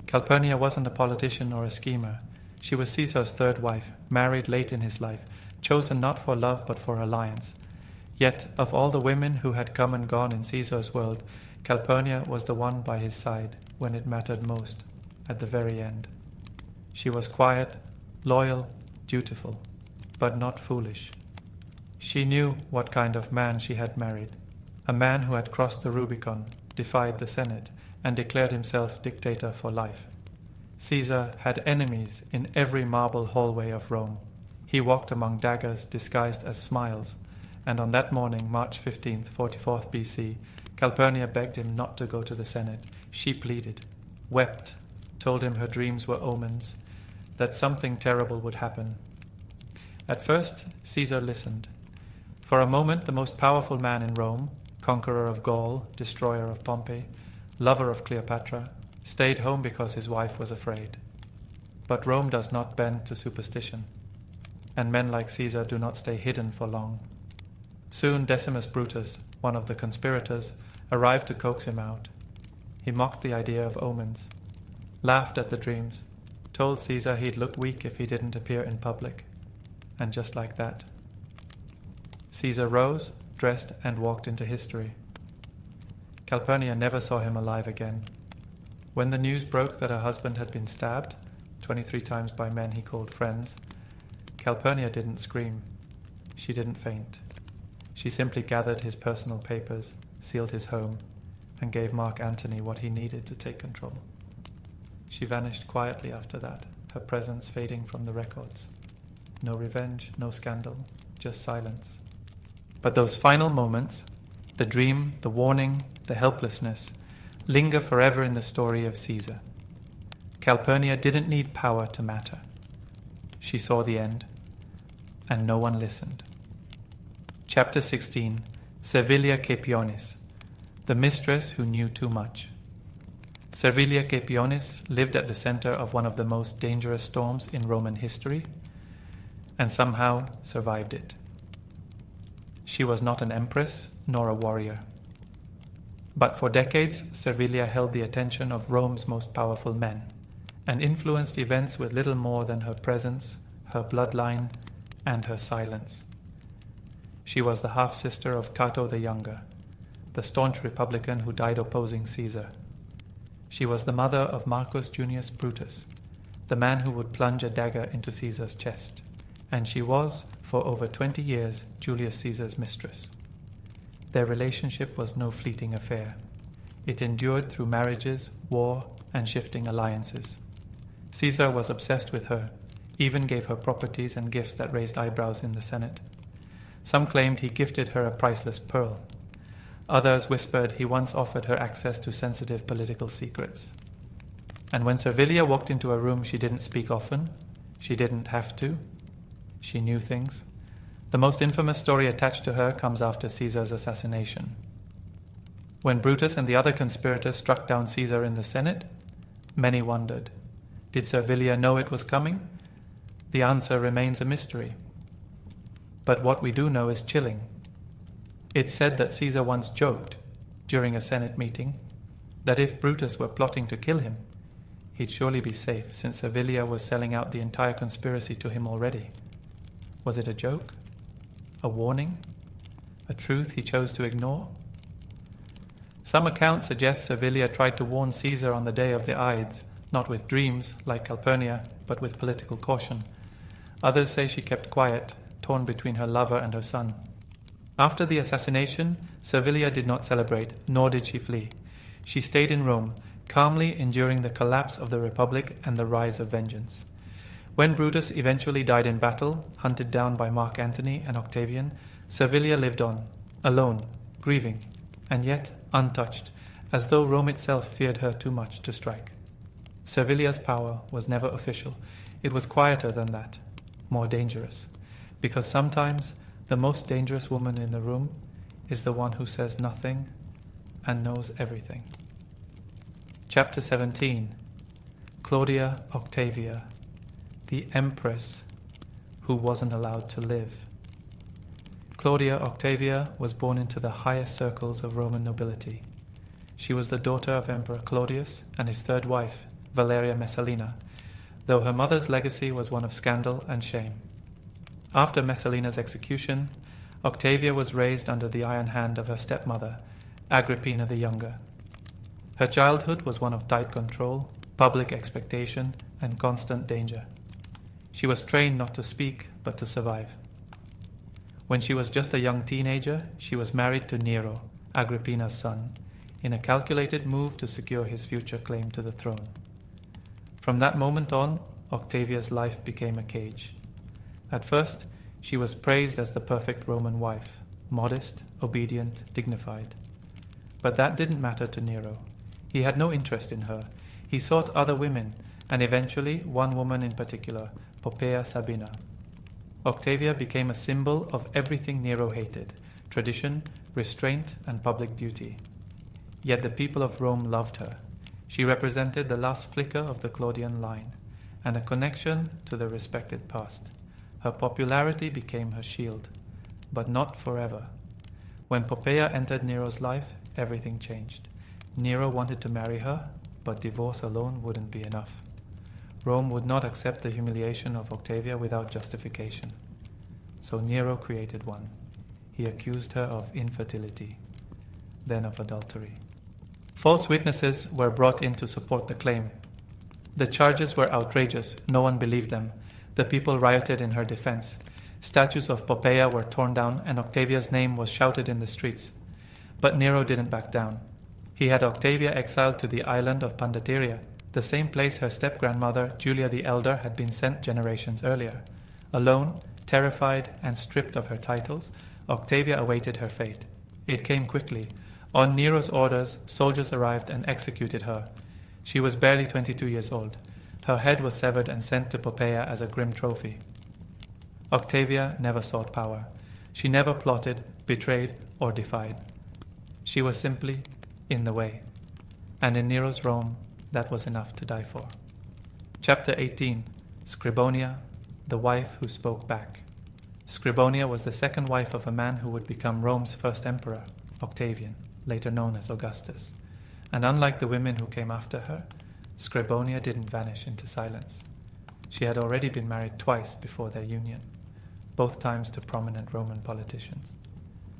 S1: Calpurnia wasn't a politician or a schemer. She was Caesar's third wife, married late in his life, chosen not for love but for alliance. Yet, of all the women who had come and gone in Caesar's world, Calpurnia was the one by his side when it mattered most, at the very end. She was quiet, loyal, dutiful, but not foolish. She knew what kind of man she had married, a man who had crossed the Rubicon, defied the Senate, and declared himself dictator for life. Caesar had enemies in every marble hallway of Rome. He walked among daggers disguised as smiles, and on that morning, March 15th, 44th BC, Calpurnia begged him not to go to the Senate. She pleaded, wept, told him her dreams were omens, that something terrible would happen. At first, Caesar listened. For a moment, the most powerful man in Rome, conqueror of Gaul, destroyer of Pompey, lover of Cleopatra, stayed home because his wife was afraid. But Rome does not bend to superstition, and men like Caesar do not stay hidden for long. Soon Decimus Brutus, one of the conspirators, arrived to coax him out. He mocked the idea of omens. laughed at the dreams, told Caesar he'd look weak if he didn't appear in public. And just like that, Caesar rose, dressed, and walked into history. Calpurnia never saw him alive again. When the news broke that her husband had been stabbed 23 times by men he called friends, Calpurnia didn't scream. She didn't faint. She simply gathered his personal papers, sealed his home, and gave Mark Antony what he needed to take control. She vanished quietly after that, her presence fading from the records. No revenge, no scandal, just silence. But those final moments, the dream, the warning, the helplessness, linger forever in the story of Caesar. Calpurnia didn't need power to matter. She saw the end, and no one listened. Chapter 16, Servilia Caepionis, the mistress who knew too much. Servilia Caepionis lived at the center of one of the most dangerous storms in Roman history, and somehow survived it. She was not an empress nor a warrior. But for decades, Servilia held the attention of Rome's most powerful men, and influenced events with little more than her presence, her bloodline, and her silence. She was the half-sister of Cato the Younger, the staunch Republican who died opposing Caesar. She was the mother of Marcus Junius Brutus, the man who would plunge a dagger into Caesar's chest, and she was, for over 20 years, Julius Caesar's mistress. Their relationship was no fleeting affair. It endured through marriages, war, and shifting alliances. Caesar was obsessed with her, even gave her properties and gifts that raised eyebrows in the Senate. Some claimed he gifted her a priceless pearl. Others whispered he once offered her access to sensitive political secrets. And when Servilia walked into a room she didn't speak often, she didn't have to. She knew things. The most infamous story attached to her comes after Caesar's assassination. When Brutus and the other conspirators struck down Caesar in the Senate, many wondered, did Servilia know it was coming? The answer remains a mystery. But what we do know is chilling. It's said that Caesar once joked, during a Senate meeting, that if Brutus were plotting to kill him, he'd surely be safe, since Servilia was selling out the entire conspiracy to him already. Was it a joke? A warning? A truth he chose to ignore? Some accounts suggest Servilia tried to warn Caesar on the day of the Ides, not with dreams, like Calpurnia, but with political caution. Others say she kept quiet, torn between her lover and her son. After the assassination, Servilia did not celebrate, nor did she flee. She stayed in Rome, calmly enduring the collapse of the Republic and the rise of vengeance. When Brutus eventually died in battle, hunted down by Mark Antony and Octavian, Servilia lived on, alone, grieving, and yet untouched, as though Rome itself feared her too much to strike. Servilia's power was never official. It was quieter than that, more dangerous, because sometimes the most dangerous woman in the room is the one who says nothing and knows everything. Chapter 17, Claudia Octavia, the Empress who wasn't allowed to live. Claudia Octavia was born into the highest circles of Roman nobility. She was the daughter of Emperor Claudius and his third wife, Valeria Messalina, though her mother's legacy was one of scandal and shame. After Messalina's execution, Octavia was raised under the iron hand of her stepmother, Agrippina the Younger. Her childhood was one of tight control, public expectation, and constant danger. She was trained not to speak, but to survive. When she was just a young teenager, she was married to Nero, Agrippina's son, in a calculated move to secure his future claim to the throne. From that moment on, Octavia's life became a cage. At first, she was praised as the perfect Roman wife, modest, obedient, dignified. But that didn't matter to Nero. He had no interest in her. He sought other women, and eventually one woman in particular, Poppaea Sabina. Octavia became a symbol of everything Nero hated: tradition, restraint, and public duty. Yet the people of Rome loved her. She represented the last flicker of the Claudian line, and a connection to the respected past. Her popularity became her shield, but not forever. When Poppaea entered Nero's life, everything changed. Nero wanted to marry her, but divorce alone wouldn't be enough. Rome would not accept the humiliation of Octavia without justification. So Nero created one. He accused her of infertility, then of adultery. False witnesses were brought in to support the claim. The charges were outrageous. No one believed them. The people rioted in her defense. Statues of Poppaea were torn down, and Octavia's name was shouted in the streets. But Nero didn't back down. He had Octavia exiled to the island of Pandateria, the same place her step-grandmother, Julia the Elder, had been sent generations earlier. Alone, terrified, and stripped of her titles, Octavia awaited her fate. It came quickly. On Nero's orders, soldiers arrived and executed her. She was barely 22 years old. Her head was severed and sent to Poppaea as a grim trophy. Octavia never sought power. She never plotted, betrayed, or defied. She was simply in the way. And in Nero's Rome, that was enough to die for. Chapter 18. Scribonia, the wife who spoke back. Scribonia was the second wife of a man who would become Rome's first emperor, Octavian, later known as Augustus. And unlike the women who came after her, Scribonia didn't vanish into silence. She had already been married twice before their union, both times to prominent Roman politicians.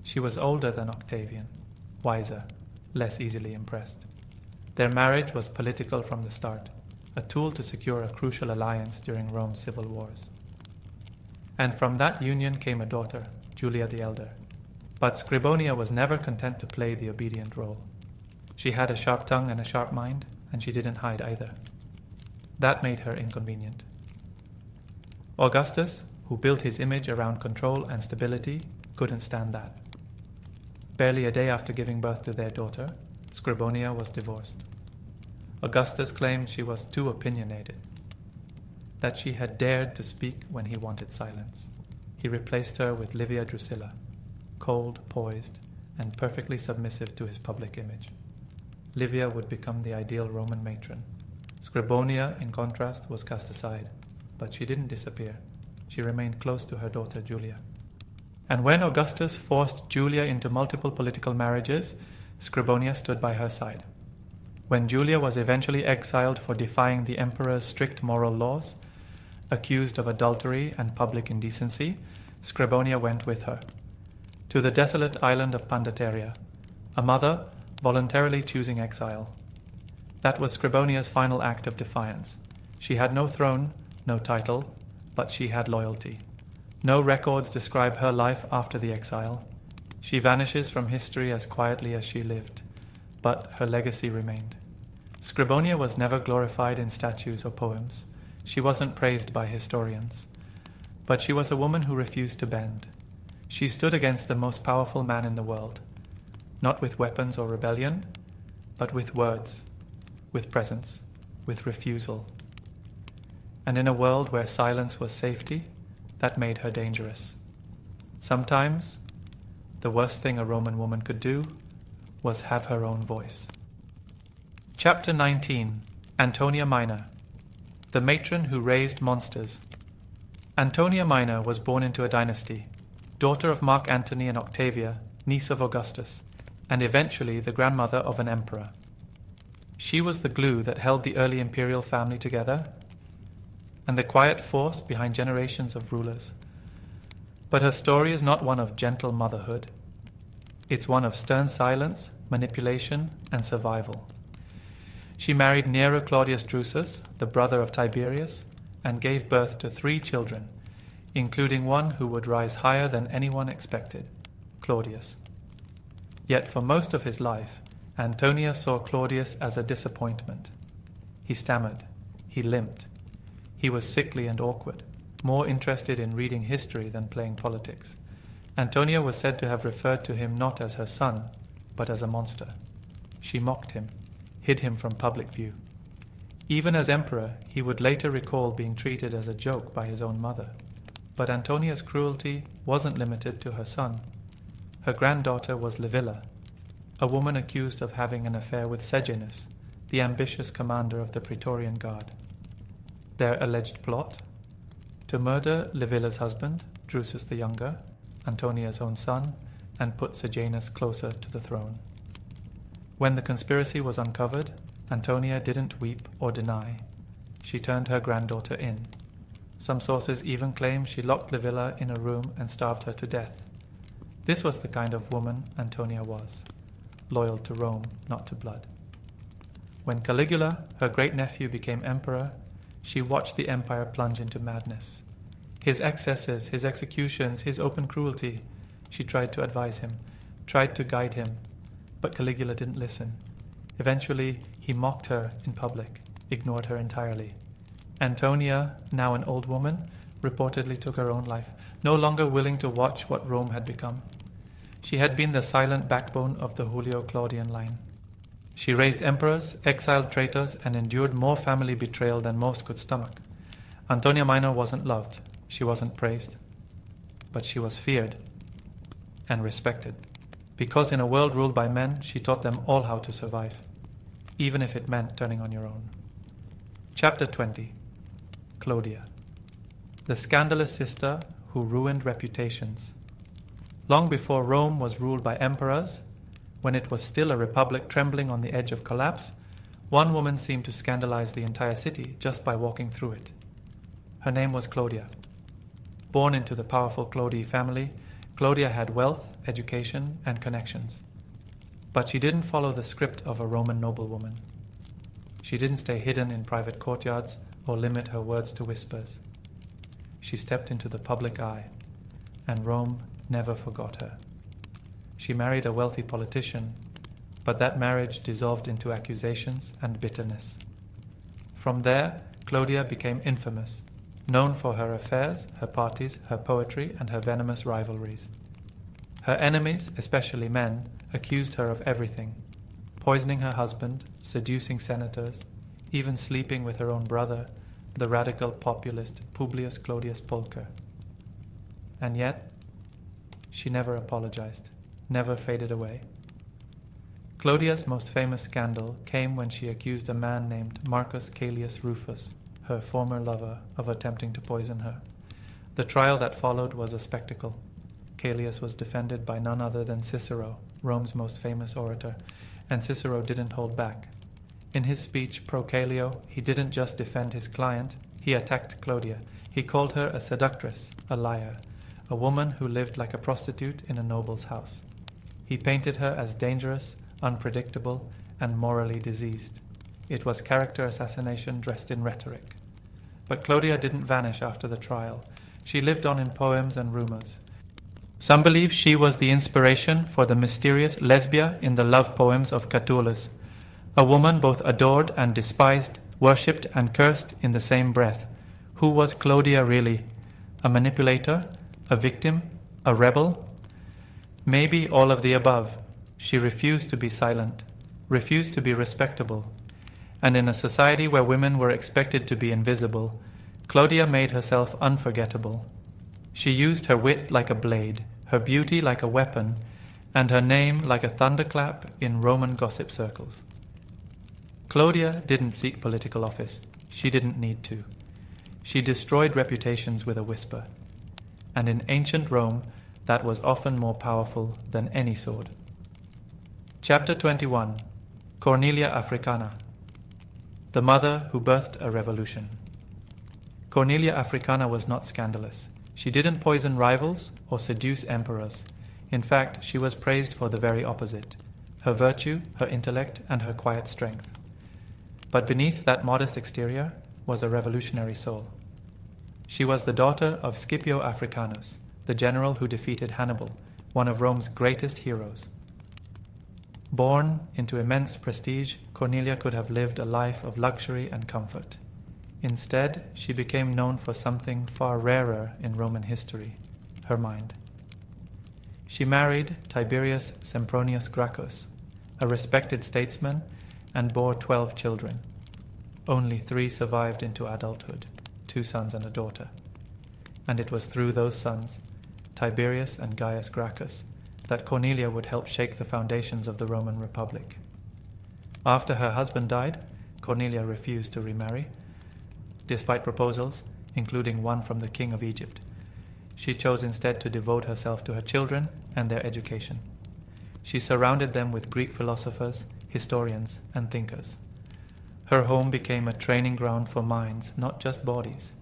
S1: She was older than Octavian, wiser, less easily impressed. Their marriage was political from the start, a tool to secure a crucial alliance during Rome's civil wars. And from that union came a daughter, Julia the Elder. But Scribonia was never content to play the obedient role. She had a sharp tongue and a sharp mind, and she didn't hide either. That made her inconvenient. Augustus, who built his image around control and stability, couldn't stand that. Barely a day after giving birth to their daughter, Scribonia was divorced. Augustus claimed she was too opinionated, that she had dared to speak when he wanted silence. He replaced her with Livia Drusilla, cold, poised, and perfectly submissive to his public image. Livia would become the ideal Roman matron. Scribonia, in contrast, was cast aside, but she didn't disappear. She remained close to her daughter Julia. And when Augustus forced Julia into multiple political marriages, Scribonia stood by her side. When Julia was eventually exiled for defying the emperor's strict moral laws, accused of adultery and public indecency, Scribonia went with her to the desolate island of Pandateria, a mother voluntarily choosing exile. That was Scribonia's final act of defiance. She had no throne, no title, but she had loyalty. No records describe her life after the exile. She vanishes from history as quietly as she lived, but her legacy remained. Scribonia was never glorified in statues or poems. She wasn't praised by historians. But she was a woman who refused to bend. She stood against the most powerful man in the world, not with weapons or rebellion, but with words, with presence, with refusal. And in a world where silence was safety, that made her dangerous. Sometimes, the worst thing a Roman woman could do was have her own voice. Chapter 19. Antonia Minor, the matron who raised monsters. Antonia Minor was born into a dynasty, daughter of Mark Antony and Octavia, niece of Augustus, and eventually the grandmother of an emperor. She was the glue that held the early imperial family together, and the quiet force behind generations of rulers. But her story is not one of gentle motherhood. It's one of stern silence, manipulation, and survival. She married Nero Claudius Drusus, the brother of Tiberius, and gave birth to 3 children, including one who would rise higher than anyone expected, Claudius. Yet for most of his life, Antonia saw Claudius as a disappointment. He stammered. He limped. He was sickly and awkward, more interested in reading history than playing politics. Antonia was said to have referred to him not as her son, but as a monster. She mocked him, hid him from public view. Even as emperor, he would later recall being treated as a joke by his own mother. But Antonia's cruelty wasn't limited to her son. Her granddaughter was Livilla, a woman accused of having an affair with Sejanus, the ambitious commander of the Praetorian Guard. Their alleged plot? To murder Livilla's husband, Drusus the Younger, Antonia's own son, and put Sejanus closer to the throne. When the conspiracy was uncovered, Antonia didn't weep or deny. She turned her granddaughter in. Some sources even claim she locked Livilla in a room and starved her to death. This was the kind of woman Antonia was, loyal to Rome, not to blood. When Caligula, her great-nephew, became emperor, she watched the empire plunge into madness. His excesses, his executions, his open cruelty. She tried to advise him, tried to guide him, but Caligula didn't listen. Eventually, he mocked her in public, ignored her entirely. Antonia, now an old woman, reportedly took her own life, no longer willing to watch what Rome had become. She had been the silent backbone of the Julio-Claudian line. She raised emperors, exiled traitors, and endured more family betrayal than most could stomach. Antonia Minor wasn't loved, she wasn't praised, but she was feared and respected, because in a world ruled by men, she taught them all how to survive, even if it meant turning on your own. Chapter 20. Claudia, the scandalous sister who ruined reputations. Long before Rome was ruled by emperors, when it was still a republic trembling on the edge of collapse, one woman seemed to scandalize the entire city just by walking through it. Her name was Claudia. Born into the powerful Claudii family, Claudia had wealth, education, and connections. But she didn't follow the script of a Roman noblewoman. She didn't stay hidden in private courtyards or limit her words to whispers. She stepped into the public eye, and Rome never forgot her. She married a wealthy politician, but that marriage dissolved into accusations and bitterness. From there, Claudia became infamous, known for her affairs, her parties, her poetry, and her venomous rivalries. Her enemies, especially men, accused her of everything: poisoning her husband, seducing senators, even sleeping with her own brother, the radical populist Publius Clodius Pulcher. And yet, she never apologized, never faded away. Claudia's most famous scandal came when she accused a man named Marcus Caelius Rufus, her former lover, of attempting to poison her. The trial that followed was a spectacle. Caelius was defended by none other than Cicero, Rome's most famous orator, and Cicero didn't hold back. In his speech pro Caelio, he didn't just defend his client, he attacked Claudia. He called her a seductress, a liar, a woman who lived like a prostitute in a noble's house. He painted her as dangerous, unpredictable, and morally diseased. It was character assassination dressed in rhetoric. But Claudia didn't vanish after the trial. She lived on in poems and rumors. Some believe she was the inspiration for the mysterious Lesbia in the love poems of Catullus, a woman both adored and despised, worshipped and cursed in the same breath. Who was Claudia really? A manipulator? A victim? A rebel? Maybe all of the above. She refused to be silent, refused to be respectable. And in a society where women were expected to be invisible, Claudia made herself unforgettable. She used her wit like a blade, her beauty like a weapon, and her name like a thunderclap in Roman gossip circles. Claudia didn't seek political office. She didn't need to. She destroyed reputations with a whisper. And in ancient Rome, that was often more powerful than any sword. Chapter 21. Cornelia Africana, the mother who birthed a revolution. Cornelia Africana was not scandalous. She didn't poison rivals or seduce emperors. In fact, she was praised for the very opposite: her virtue, her intellect, and her quiet strength. But beneath that modest exterior was a revolutionary soul. She was the daughter of Scipio Africanus, the general who defeated Hannibal, one of Rome's greatest heroes. Born into immense prestige, Cornelia could have lived a life of luxury and comfort. Instead, she became known for something far rarer in Roman history: her mind. She married Tiberius Sempronius Gracchus, a respected statesman, and bore 12 children. Only 3 survived into adulthood, 2 sons and a daughter. And it was through those sons, Tiberius and Gaius Gracchus, that Cornelia would help shake the foundations of the Roman Republic. After her husband died, Cornelia refused to remarry, despite proposals, including one from the king of Egypt. She chose instead to devote herself to her children and their education. She surrounded them with Greek philosophers, historians, and thinkers. Her home became a training ground for minds, not just bodies.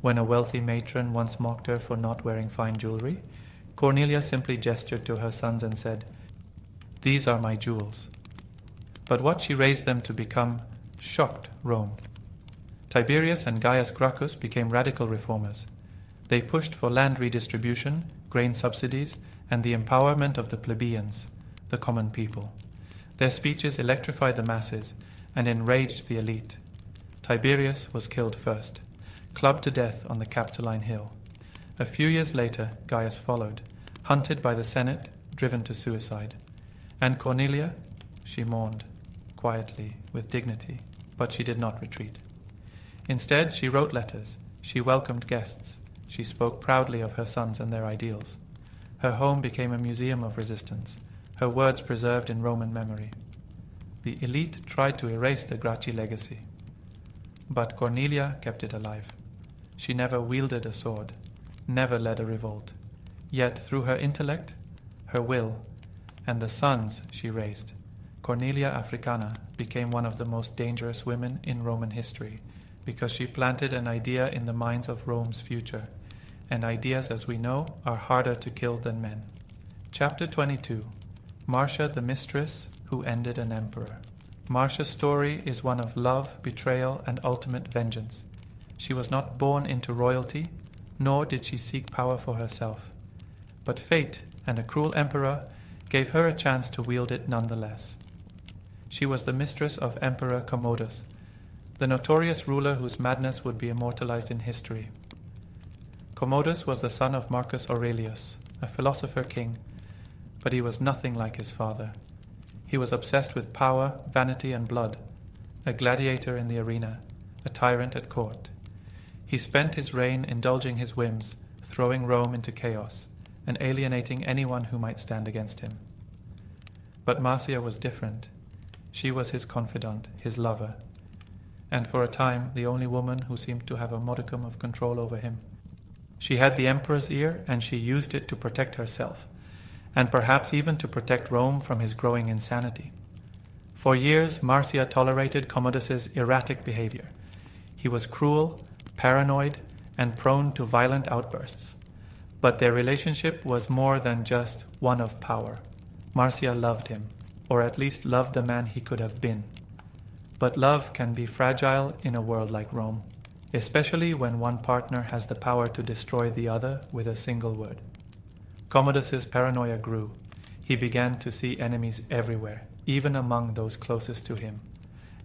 S1: When a wealthy matron once mocked her for not wearing fine jewelry, Cornelia simply gestured to her sons and said, "These are my jewels." But what she raised them to become shocked Rome. Tiberius and Gaius Gracchus became radical reformers. They pushed for land redistribution, grain subsidies, and the empowerment of the plebeians, the common people. Their speeches electrified the masses and enraged the elite. Tiberius was killed first, clubbed to death on the Capitoline Hill. A few years later, Gaius followed, hunted by the Senate, driven to suicide. And Cornelia, she mourned, quietly, with dignity, but she did not retreat. Instead, she wrote letters, she welcomed guests, she spoke proudly of her sons and their ideals. Her home became a museum of resistance, her words preserved in Roman memory. The elite tried to erase the Gracchi legacy, but Cornelia kept it alive. She never wielded a sword, never led a revolt. Yet through her intellect, her will, and the sons she raised, Cornelia Africana became one of the most dangerous women in Roman history because she planted an idea in the minds of Rome's future, and ideas, as we know, are harder to kill than men. Chapter 22. Marcia the Mistress Who Ended an Emperor. Marcia's story is one of love, betrayal, and ultimate vengeance. She was not born into royalty, nor did she seek power for herself. But fate and a cruel emperor gave her a chance to wield it nonetheless. She was the mistress of Emperor Commodus, the notorious ruler whose madness would be immortalized in history. Commodus was the son of Marcus Aurelius, a philosopher king, but he was nothing like his father. He was obsessed with power, vanity, and blood, a gladiator in the arena, a tyrant at court. He spent his reign indulging his whims, throwing Rome into chaos, and alienating anyone who might stand against him. But Marcia was different. She was his confidant, his lover, and for a time the only woman who seemed to have a modicum of control over him. She had the emperor's ear, and she used it to protect herself, and perhaps even to protect Rome from his growing insanity. For years, Marcia tolerated Commodus's erratic behavior. He was cruel, paranoid, and prone to violent outbursts. But their relationship was more than just one of power. Marcia loved him, or at least loved the man he could have been. But love can be fragile in a world like Rome, especially when one partner has the power to destroy the other with a single word. Commodus's paranoia grew. He began to see enemies everywhere, even among those closest to him.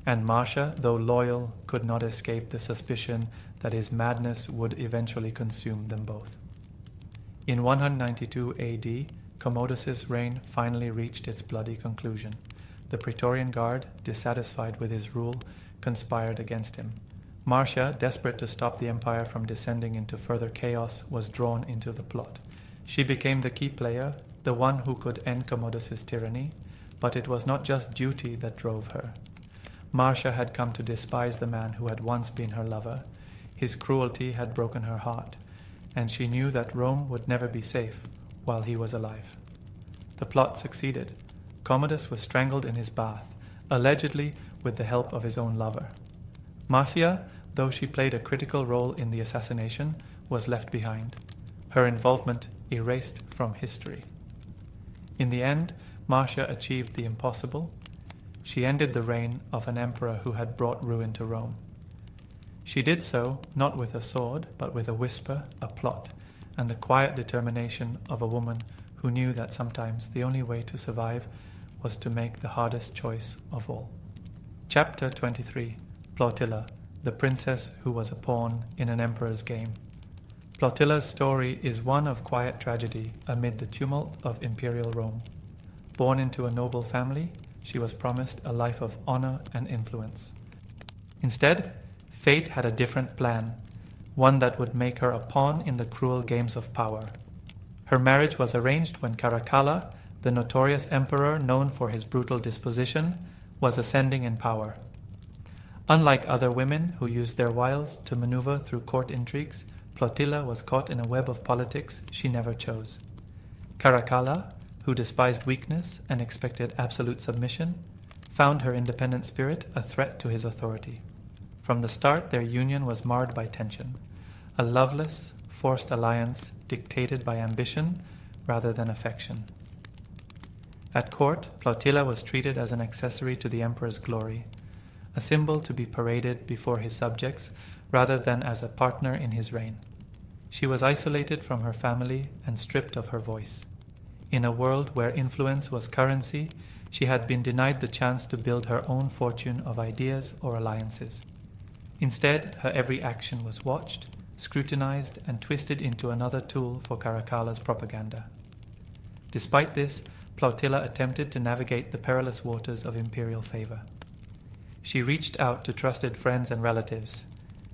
S1: And Marcia, though loyal, could not escape the suspicion that his madness would eventually consume them both. In 192 AD, Commodus's reign finally reached its bloody conclusion. The Praetorian Guard, dissatisfied with his rule, conspired against him. Marcia, desperate to stop the empire from descending into further chaos, was drawn into the plot. She became the key player, the one who could end Commodus's tyranny, but it was not just duty that drove her. Marcia had come to despise the man who had once been her lover. His cruelty had broken her heart, and she knew that Rome would never be safe while he was alive. The plot succeeded. Commodus was strangled in his bath, allegedly with the help of his own lover. Marcia, though she played a critical role in the assassination, was left behind, her involvement erased from history. In the end, Marcia achieved the impossible. She ended the reign of an emperor who had brought ruin to Rome. She did so not with a sword, but with a whisper, a plot, and the quiet determination of a woman who knew that sometimes the only way to survive was to make the hardest choice of all. Chapter 23. Plautilla, the princess who was a pawn in an emperor's game. Plautilla's story is one of quiet tragedy amid the tumult of imperial Rome. Born into a noble family, she was promised a life of honor and influence. Instead, fate had a different plan, one that would make her a pawn in the cruel games of power. Her marriage was arranged when Caracalla, the notorious emperor known for his brutal disposition, was ascending in power. Unlike other women who used their wiles to maneuver through court intrigues, Plautilla was caught in a web of politics she never chose. Caracalla, who despised weakness and expected absolute submission, found her independent spirit a threat to his authority. From the start, their union was marred by tension, a loveless, forced alliance dictated by ambition rather than affection. At court, Plautilla was treated as an accessory to the emperor's glory, a symbol to be paraded before his subjects rather than as a partner in his reign. She was isolated from her family and stripped of her voice. In a world where influence was currency, she had been denied the chance to build her own fortune of ideas or alliances. Instead, her every action was watched, scrutinized, and twisted into another tool for Caracalla's propaganda. Despite this, Plautilla attempted to navigate the perilous waters of imperial favor. She reached out to trusted friends and relatives,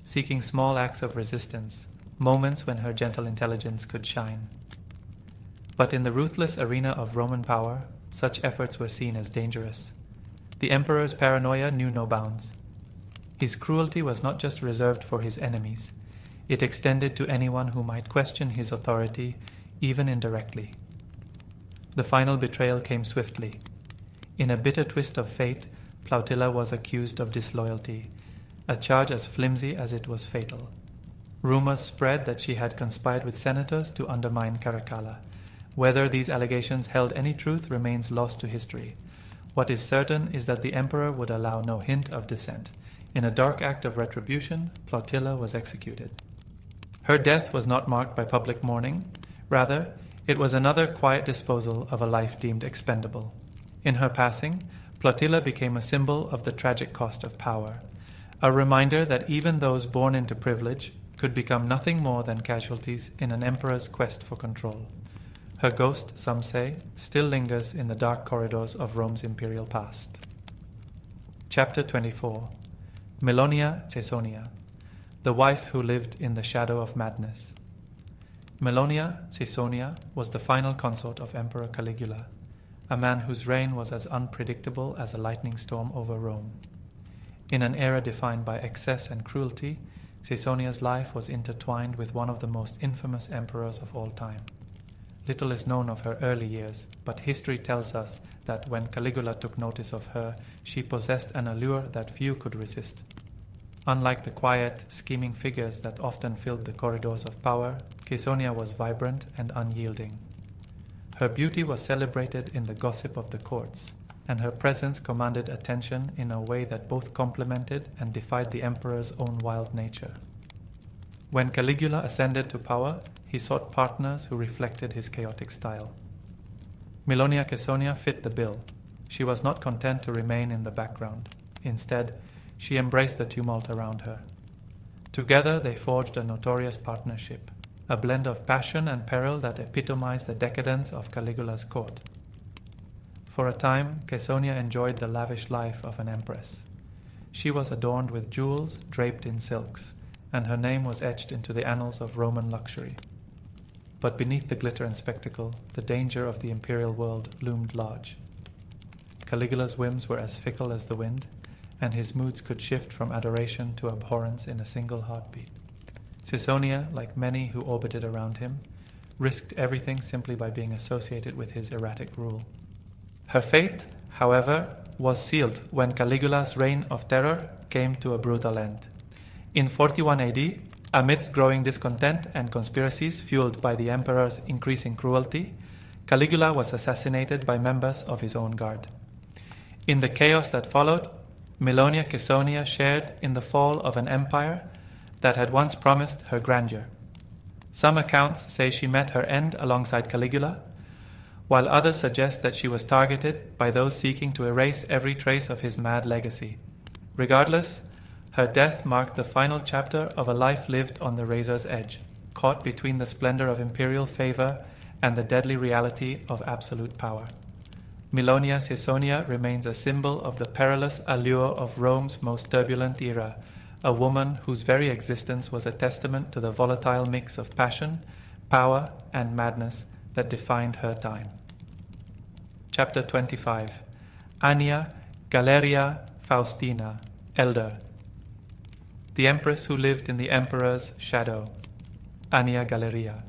S1: seeking small acts of resistance, moments when her gentle intelligence could shine. But in the ruthless arena of Roman power, such efforts were seen as dangerous. The emperor's paranoia knew no bounds. His cruelty was not just reserved for his enemies. It extended to anyone who might question his authority, even indirectly. The final betrayal came swiftly. In a bitter twist of fate, Plautilla was accused of disloyalty, a charge as flimsy as it was fatal. Rumors spread that she had conspired with senators to undermine Caracalla. Whether these allegations held any truth remains lost to history. What is certain is that the emperor would allow no hint of dissent. In a dark act of retribution, Plautilla was executed. Her death was not marked by public mourning. Rather, it was another quiet disposal of a life deemed expendable. In her passing, Plautilla became a symbol of the tragic cost of power, a reminder that even those born into privilege could become nothing more than casualties in an emperor's quest for control. Her ghost, some say, still lingers in the dark corridors of Rome's imperial past. Chapter 24. Milonia Caesonia, the wife who lived in the shadow of madness. Milonia Caesonia was the final consort of Emperor Caligula, a man whose reign was as unpredictable as a lightning storm over Rome. In an era defined by excess and cruelty, Caesonia's life was intertwined with one of the most infamous emperors of all time. Little is known of her early years, but history tells us that when Caligula took notice of her, she possessed an allure that few could resist. Unlike the quiet, scheming figures that often filled the corridors of power, Caesonia was vibrant and unyielding. Her beauty was celebrated in the gossip of the courts, and her presence commanded attention in a way that both complemented and defied the emperor's own wild nature. When Caligula ascended to power, he sought partners who reflected his chaotic style. Milonia Caesonia fit the bill. She was not content to remain in the background. Instead, she embraced the tumult around her. Together they forged a notorious partnership, a blend of passion and peril that epitomized the decadence of Caligula's court. For a time, Caesonia enjoyed the lavish life of an empress. She was adorned with jewels draped in silks, and her name was etched into the annals of Roman luxury. But beneath the glitter and spectacle, the danger of the imperial world loomed large. Caligula's whims were as fickle as the wind, and his moods could shift from adoration to abhorrence in a single heartbeat. Caesonia, like many who orbited around him, risked everything simply by being associated with his erratic rule. Her fate, however, was sealed when Caligula's reign of terror came to a brutal end. In 41 AD, amidst growing discontent and conspiracies fueled by the emperor's increasing cruelty, Caligula was assassinated by members of his own guard. In the chaos that followed, Milonia Caesonia shared in the fall of an empire that had once promised her grandeur. Some accounts say she met her end alongside Caligula, while others suggest that she was targeted by those seeking to erase every trace of his mad legacy. Regardless, her death marked the final chapter of a life lived on the razor's edge, caught between the splendor of imperial favor and the deadly reality of absolute power. Milonia Caesonia remains a symbol of the perilous allure of Rome's most turbulent era, a woman whose very existence was a testament to the volatile mix of passion, power, and madness that defined her time. Chapter 25. Annia Galeria Faustina, Elder. The empress who lived in the emperor's shadow, Annia Galeria.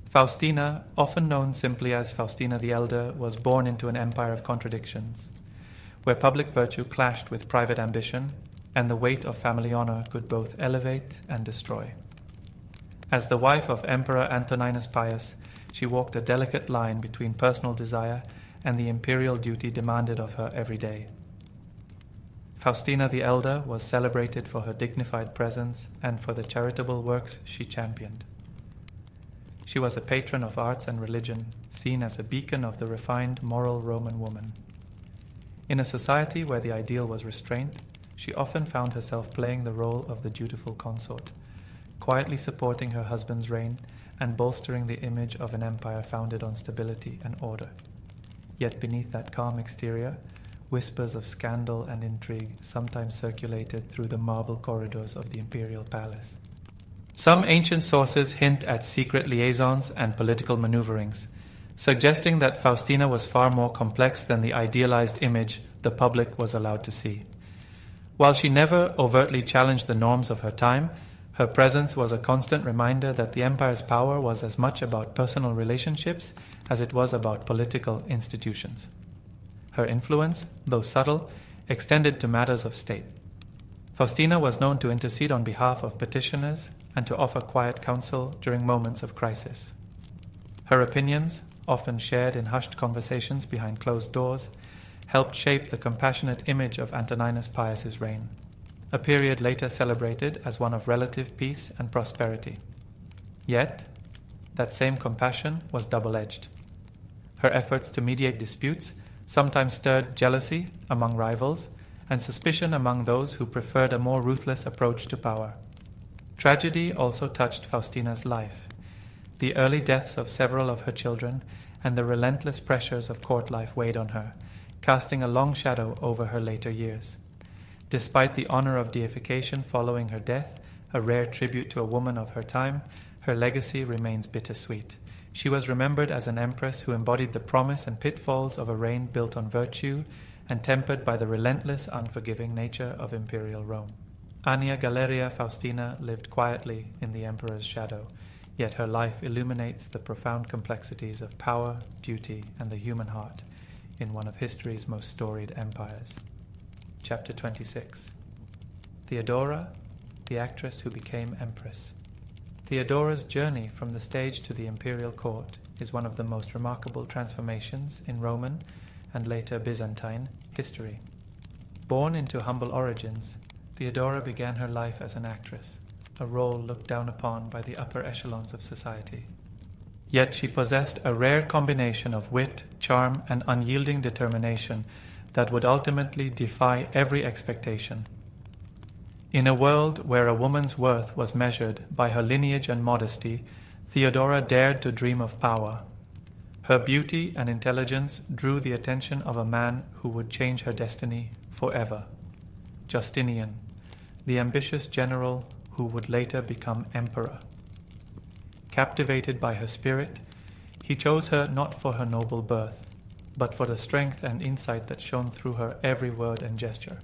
S1: Faustina, often known simply as Faustina the Elder, was born into an empire of contradictions. where public virtue clashed with private ambition, and the weight of family honor could both elevate and destroy. As the wife of Emperor Antoninus Pius, she walked a delicate line between personal desire and the imperial duty demanded of her every day. Faustina the Elder was celebrated for her dignified presence and for the charitable works she championed. She was a patron of arts and religion, seen as a beacon of the refined moral Roman woman. In a society where the ideal was restraint, she often found herself playing the role of the dutiful consort, quietly supporting her husband's reign and bolstering the image of an empire founded on stability and order. Yet beneath that calm exterior, whispers of scandal and intrigue sometimes circulated through the marble corridors of the imperial palace. Some ancient sources hint at secret liaisons and political maneuverings, suggesting that Faustina was far more complex than the idealized image the public was allowed to see. While she never overtly challenged the norms of her time, her presence was a constant reminder that the empire's power was as much about personal relationships as it was about political institutions. Her influence, though subtle, extended to matters of state. Faustina was known to intercede on behalf of petitioners and to offer quiet counsel during moments of crisis. Her opinions, often shared in hushed conversations behind closed doors, helped shape the compassionate image of Antoninus Pius's reign, a period later celebrated as one of relative peace and prosperity. Yet, that same compassion was double-edged. Her efforts to mediate disputes sometimes stirred jealousy among rivals and suspicion among those who preferred a more ruthless approach to power. Tragedy also touched Faustina's life. The early deaths of several of her children and the relentless pressures of court life weighed on her, casting a long shadow over her later years. Despite the honor of deification following her death, a rare tribute to a woman of her time, her legacy remains bittersweet. She was remembered as an empress who embodied the promise and pitfalls of a reign built on virtue and tempered by the relentless, unforgiving nature of imperial Rome. Annia Galeria Faustina lived quietly in the emperor's shadow, yet her life illuminates the profound complexities of power, duty, and the human heart in one of history's most storied empires. Chapter 26. Theodora, the actress who became empress. Theodora's journey from the stage to the imperial court is one of the most remarkable transformations in Roman and later Byzantine history. Born into humble origins, Theodora began her life as an actress, a role looked down upon by the upper echelons of society. Yet she possessed a rare combination of wit, charm, and unyielding determination that would ultimately defy every expectation. In a world where a woman's worth was measured by her lineage and modesty, Theodora dared to dream of power. Her beauty and intelligence drew the attention of a man who would change her destiny forever: Justinian, the ambitious general who would later become emperor. Captivated by her spirit, he chose her not for her noble birth, but for the strength and insight that shone through her every word and gesture.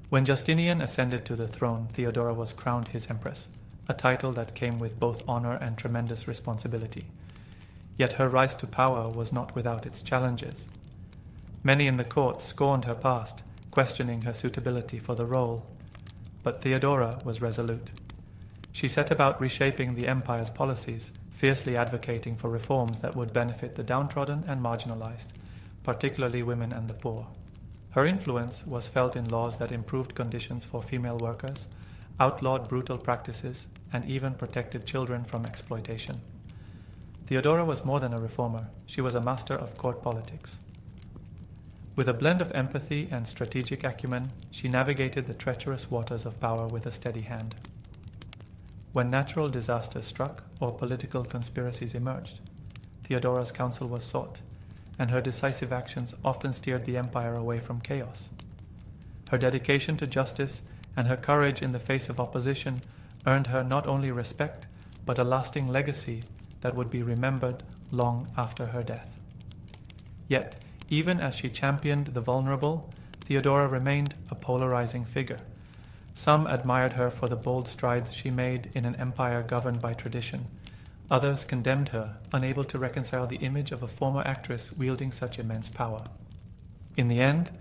S1: When Justinian ascended to the throne, Theodora was crowned his empress, a title that came with both honor and tremendous responsibility. Yet her rise to power was not without its challenges. Many in the court scorned her past, questioning her suitability for the role. But Theodora was resolute. She set about reshaping the empire's policies, fiercely advocating for reforms that would benefit the downtrodden and marginalized, particularly women and the poor. Her influence was felt in laws that improved conditions for female workers, outlawed brutal practices, and even protected children from exploitation. Theodora was more than a reformer. She was a master of court politics. With a blend of empathy and strategic acumen, she navigated the treacherous waters of power with a steady hand. When natural disasters struck or political conspiracies emerged, Theodora's counsel was sought, and her decisive actions often steered the empire away from chaos. Her dedication to justice and her courage in the face of opposition earned her not only respect, but a lasting legacy that would be remembered long after her death. Yet, even as she championed the vulnerable, Theodora remained a polarizing figure. Some admired her for the bold strides she made in an empire governed by tradition. Others condemned her, unable to reconcile the image of a former actress wielding such immense power. In the end,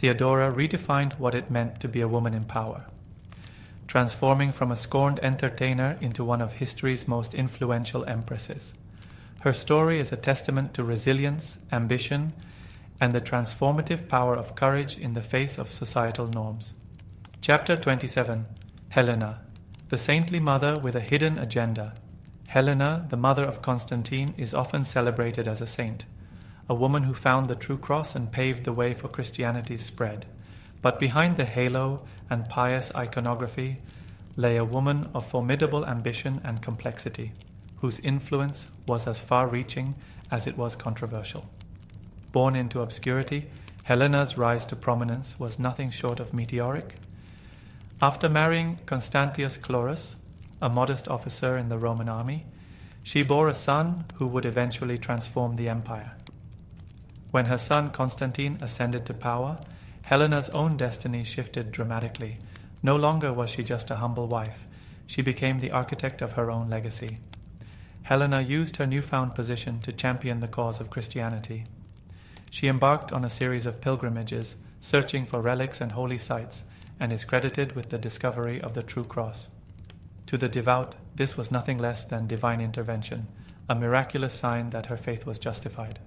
S1: Theodora redefined what it meant to be a woman in power, transforming from a scorned entertainer into one of history's most influential empresses. Her story is a testament to resilience, ambition, and the transformative power of courage in the face of societal norms. Chapter 27. Helena, the saintly mother with a hidden agenda. Helena, the mother of Constantine, is often celebrated as a saint, a woman who found the true cross and paved the way for Christianity's spread. But behind the halo and pious iconography lay a woman of formidable ambition and complexity, whose influence was as far-reaching as it was controversial. Born into obscurity, Helena's rise to prominence was nothing short of meteoric. After marrying Constantius Chlorus, a modest officer in the Roman army, she bore a son who would eventually transform the empire. When her son Constantine ascended to power, Helena's own destiny shifted dramatically. No longer was she just a humble wife. She became the architect of her own legacy. Helena used her newfound position to champion the cause of Christianity. She embarked on a series of pilgrimages, searching for relics and holy sites, and is credited with the discovery of the true cross. To the devout, this was nothing less than divine intervention, a miraculous sign that her faith was justified.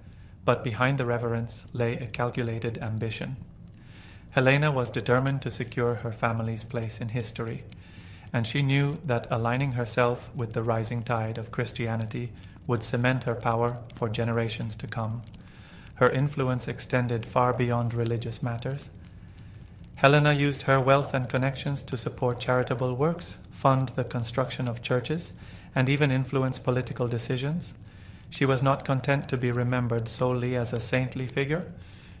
S1: But behind the reverence lay a calculated ambition. Helena was determined to secure her family's place in history, and she knew that aligning herself with the rising tide of Christianity would cement her power for generations to come. Her influence extended far beyond religious matters. Helena used her wealth and connections to support charitable works, fund the construction of churches, and even influence political decisions. She was not content to be remembered solely as a saintly figure.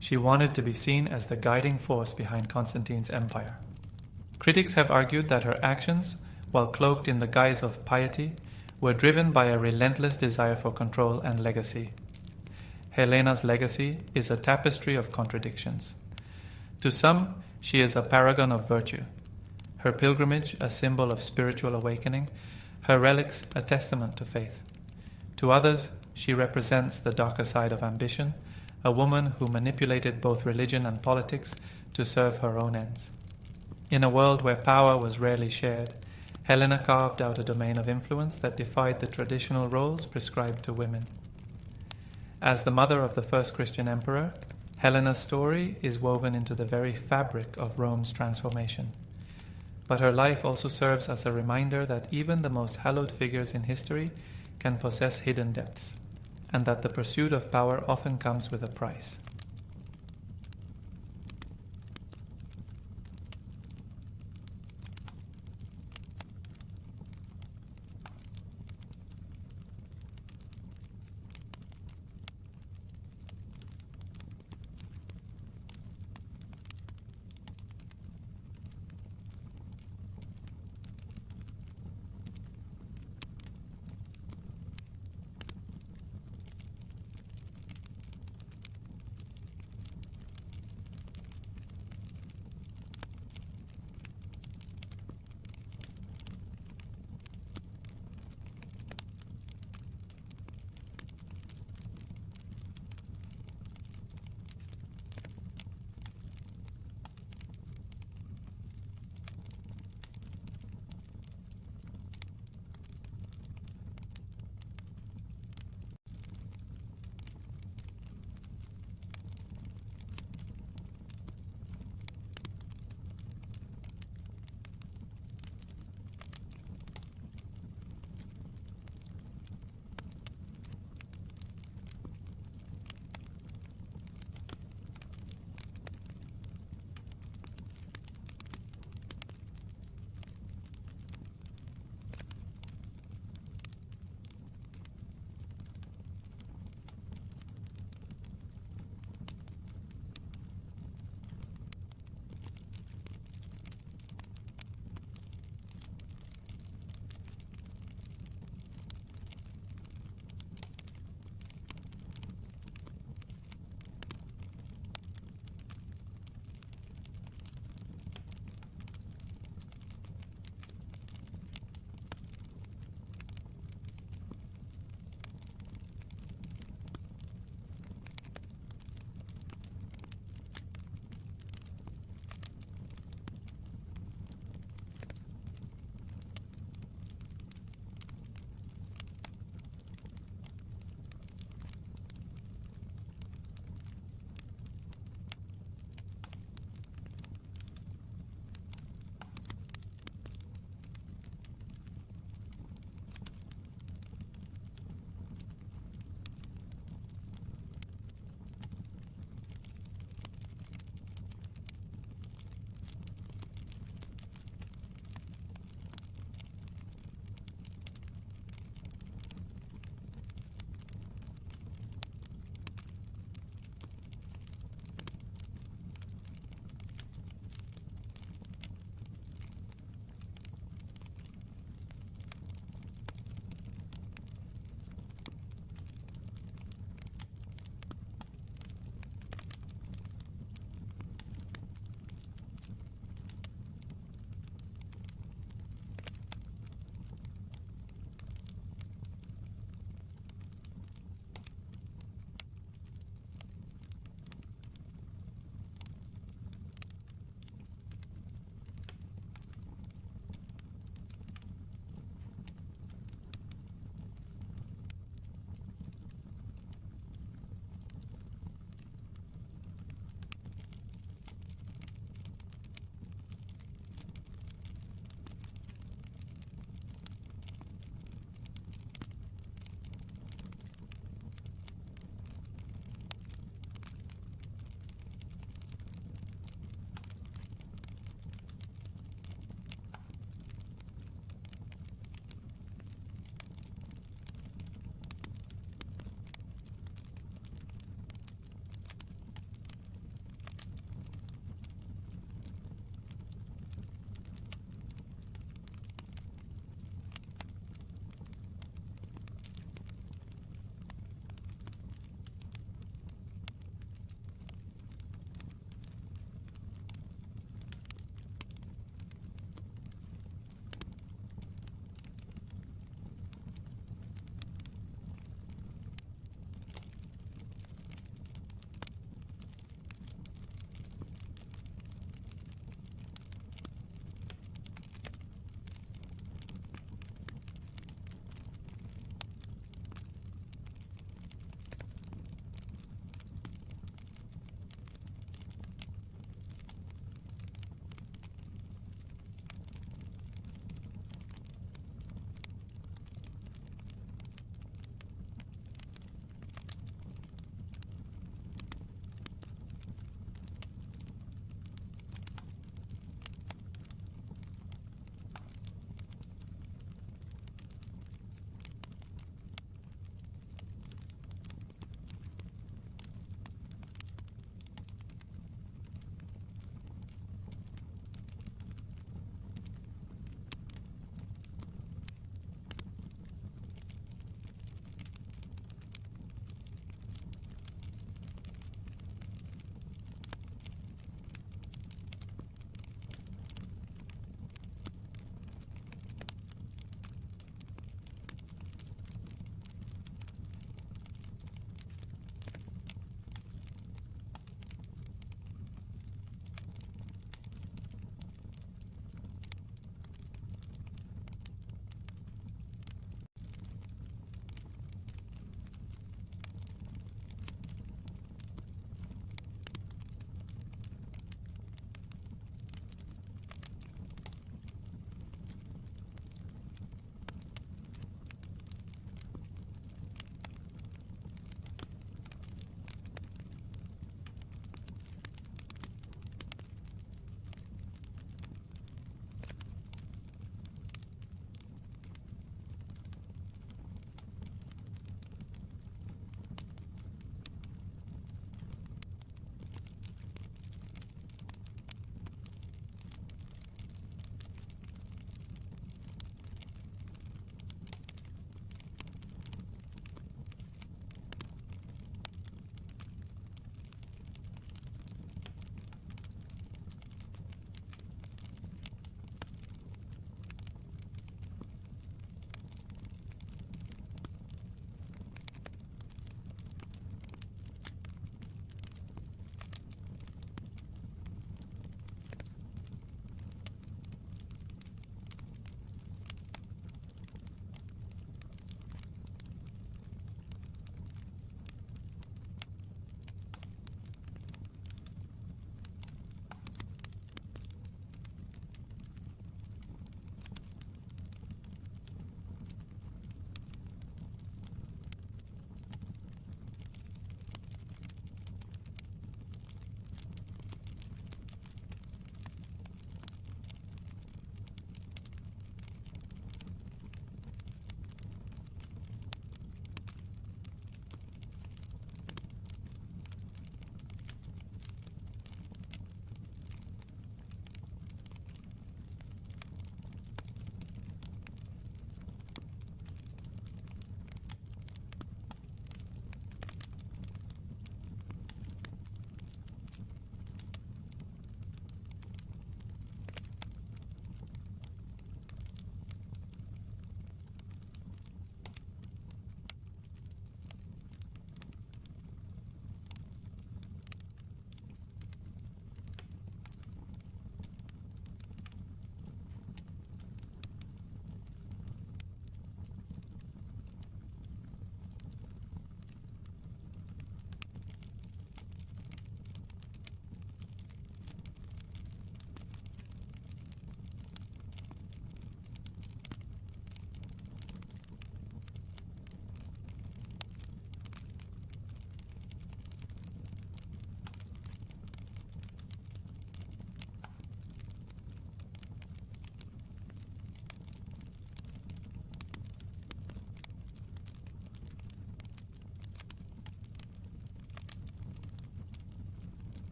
S1: She wanted to be seen as the guiding force behind Constantine's empire. Critics have argued that her actions, while cloaked in the guise of piety, were driven by a relentless desire for control and legacy. Helena's legacy is a tapestry of contradictions. To some, she is a paragon of virtue, her pilgrimage a symbol of spiritual awakening, her relics a testament to faith. To others, she represents the darker side of ambition, a woman who manipulated both religion and politics to serve her own ends. In a world where power was rarely shared, Helena carved out a domain of influence that defied the traditional roles prescribed to women. As the mother of the first Christian emperor, Helena's story is woven into the very fabric of Rome's transformation. But her life also serves as a reminder that even the most hallowed figures in history can possess hidden depths, and that the pursuit of power often comes with a price.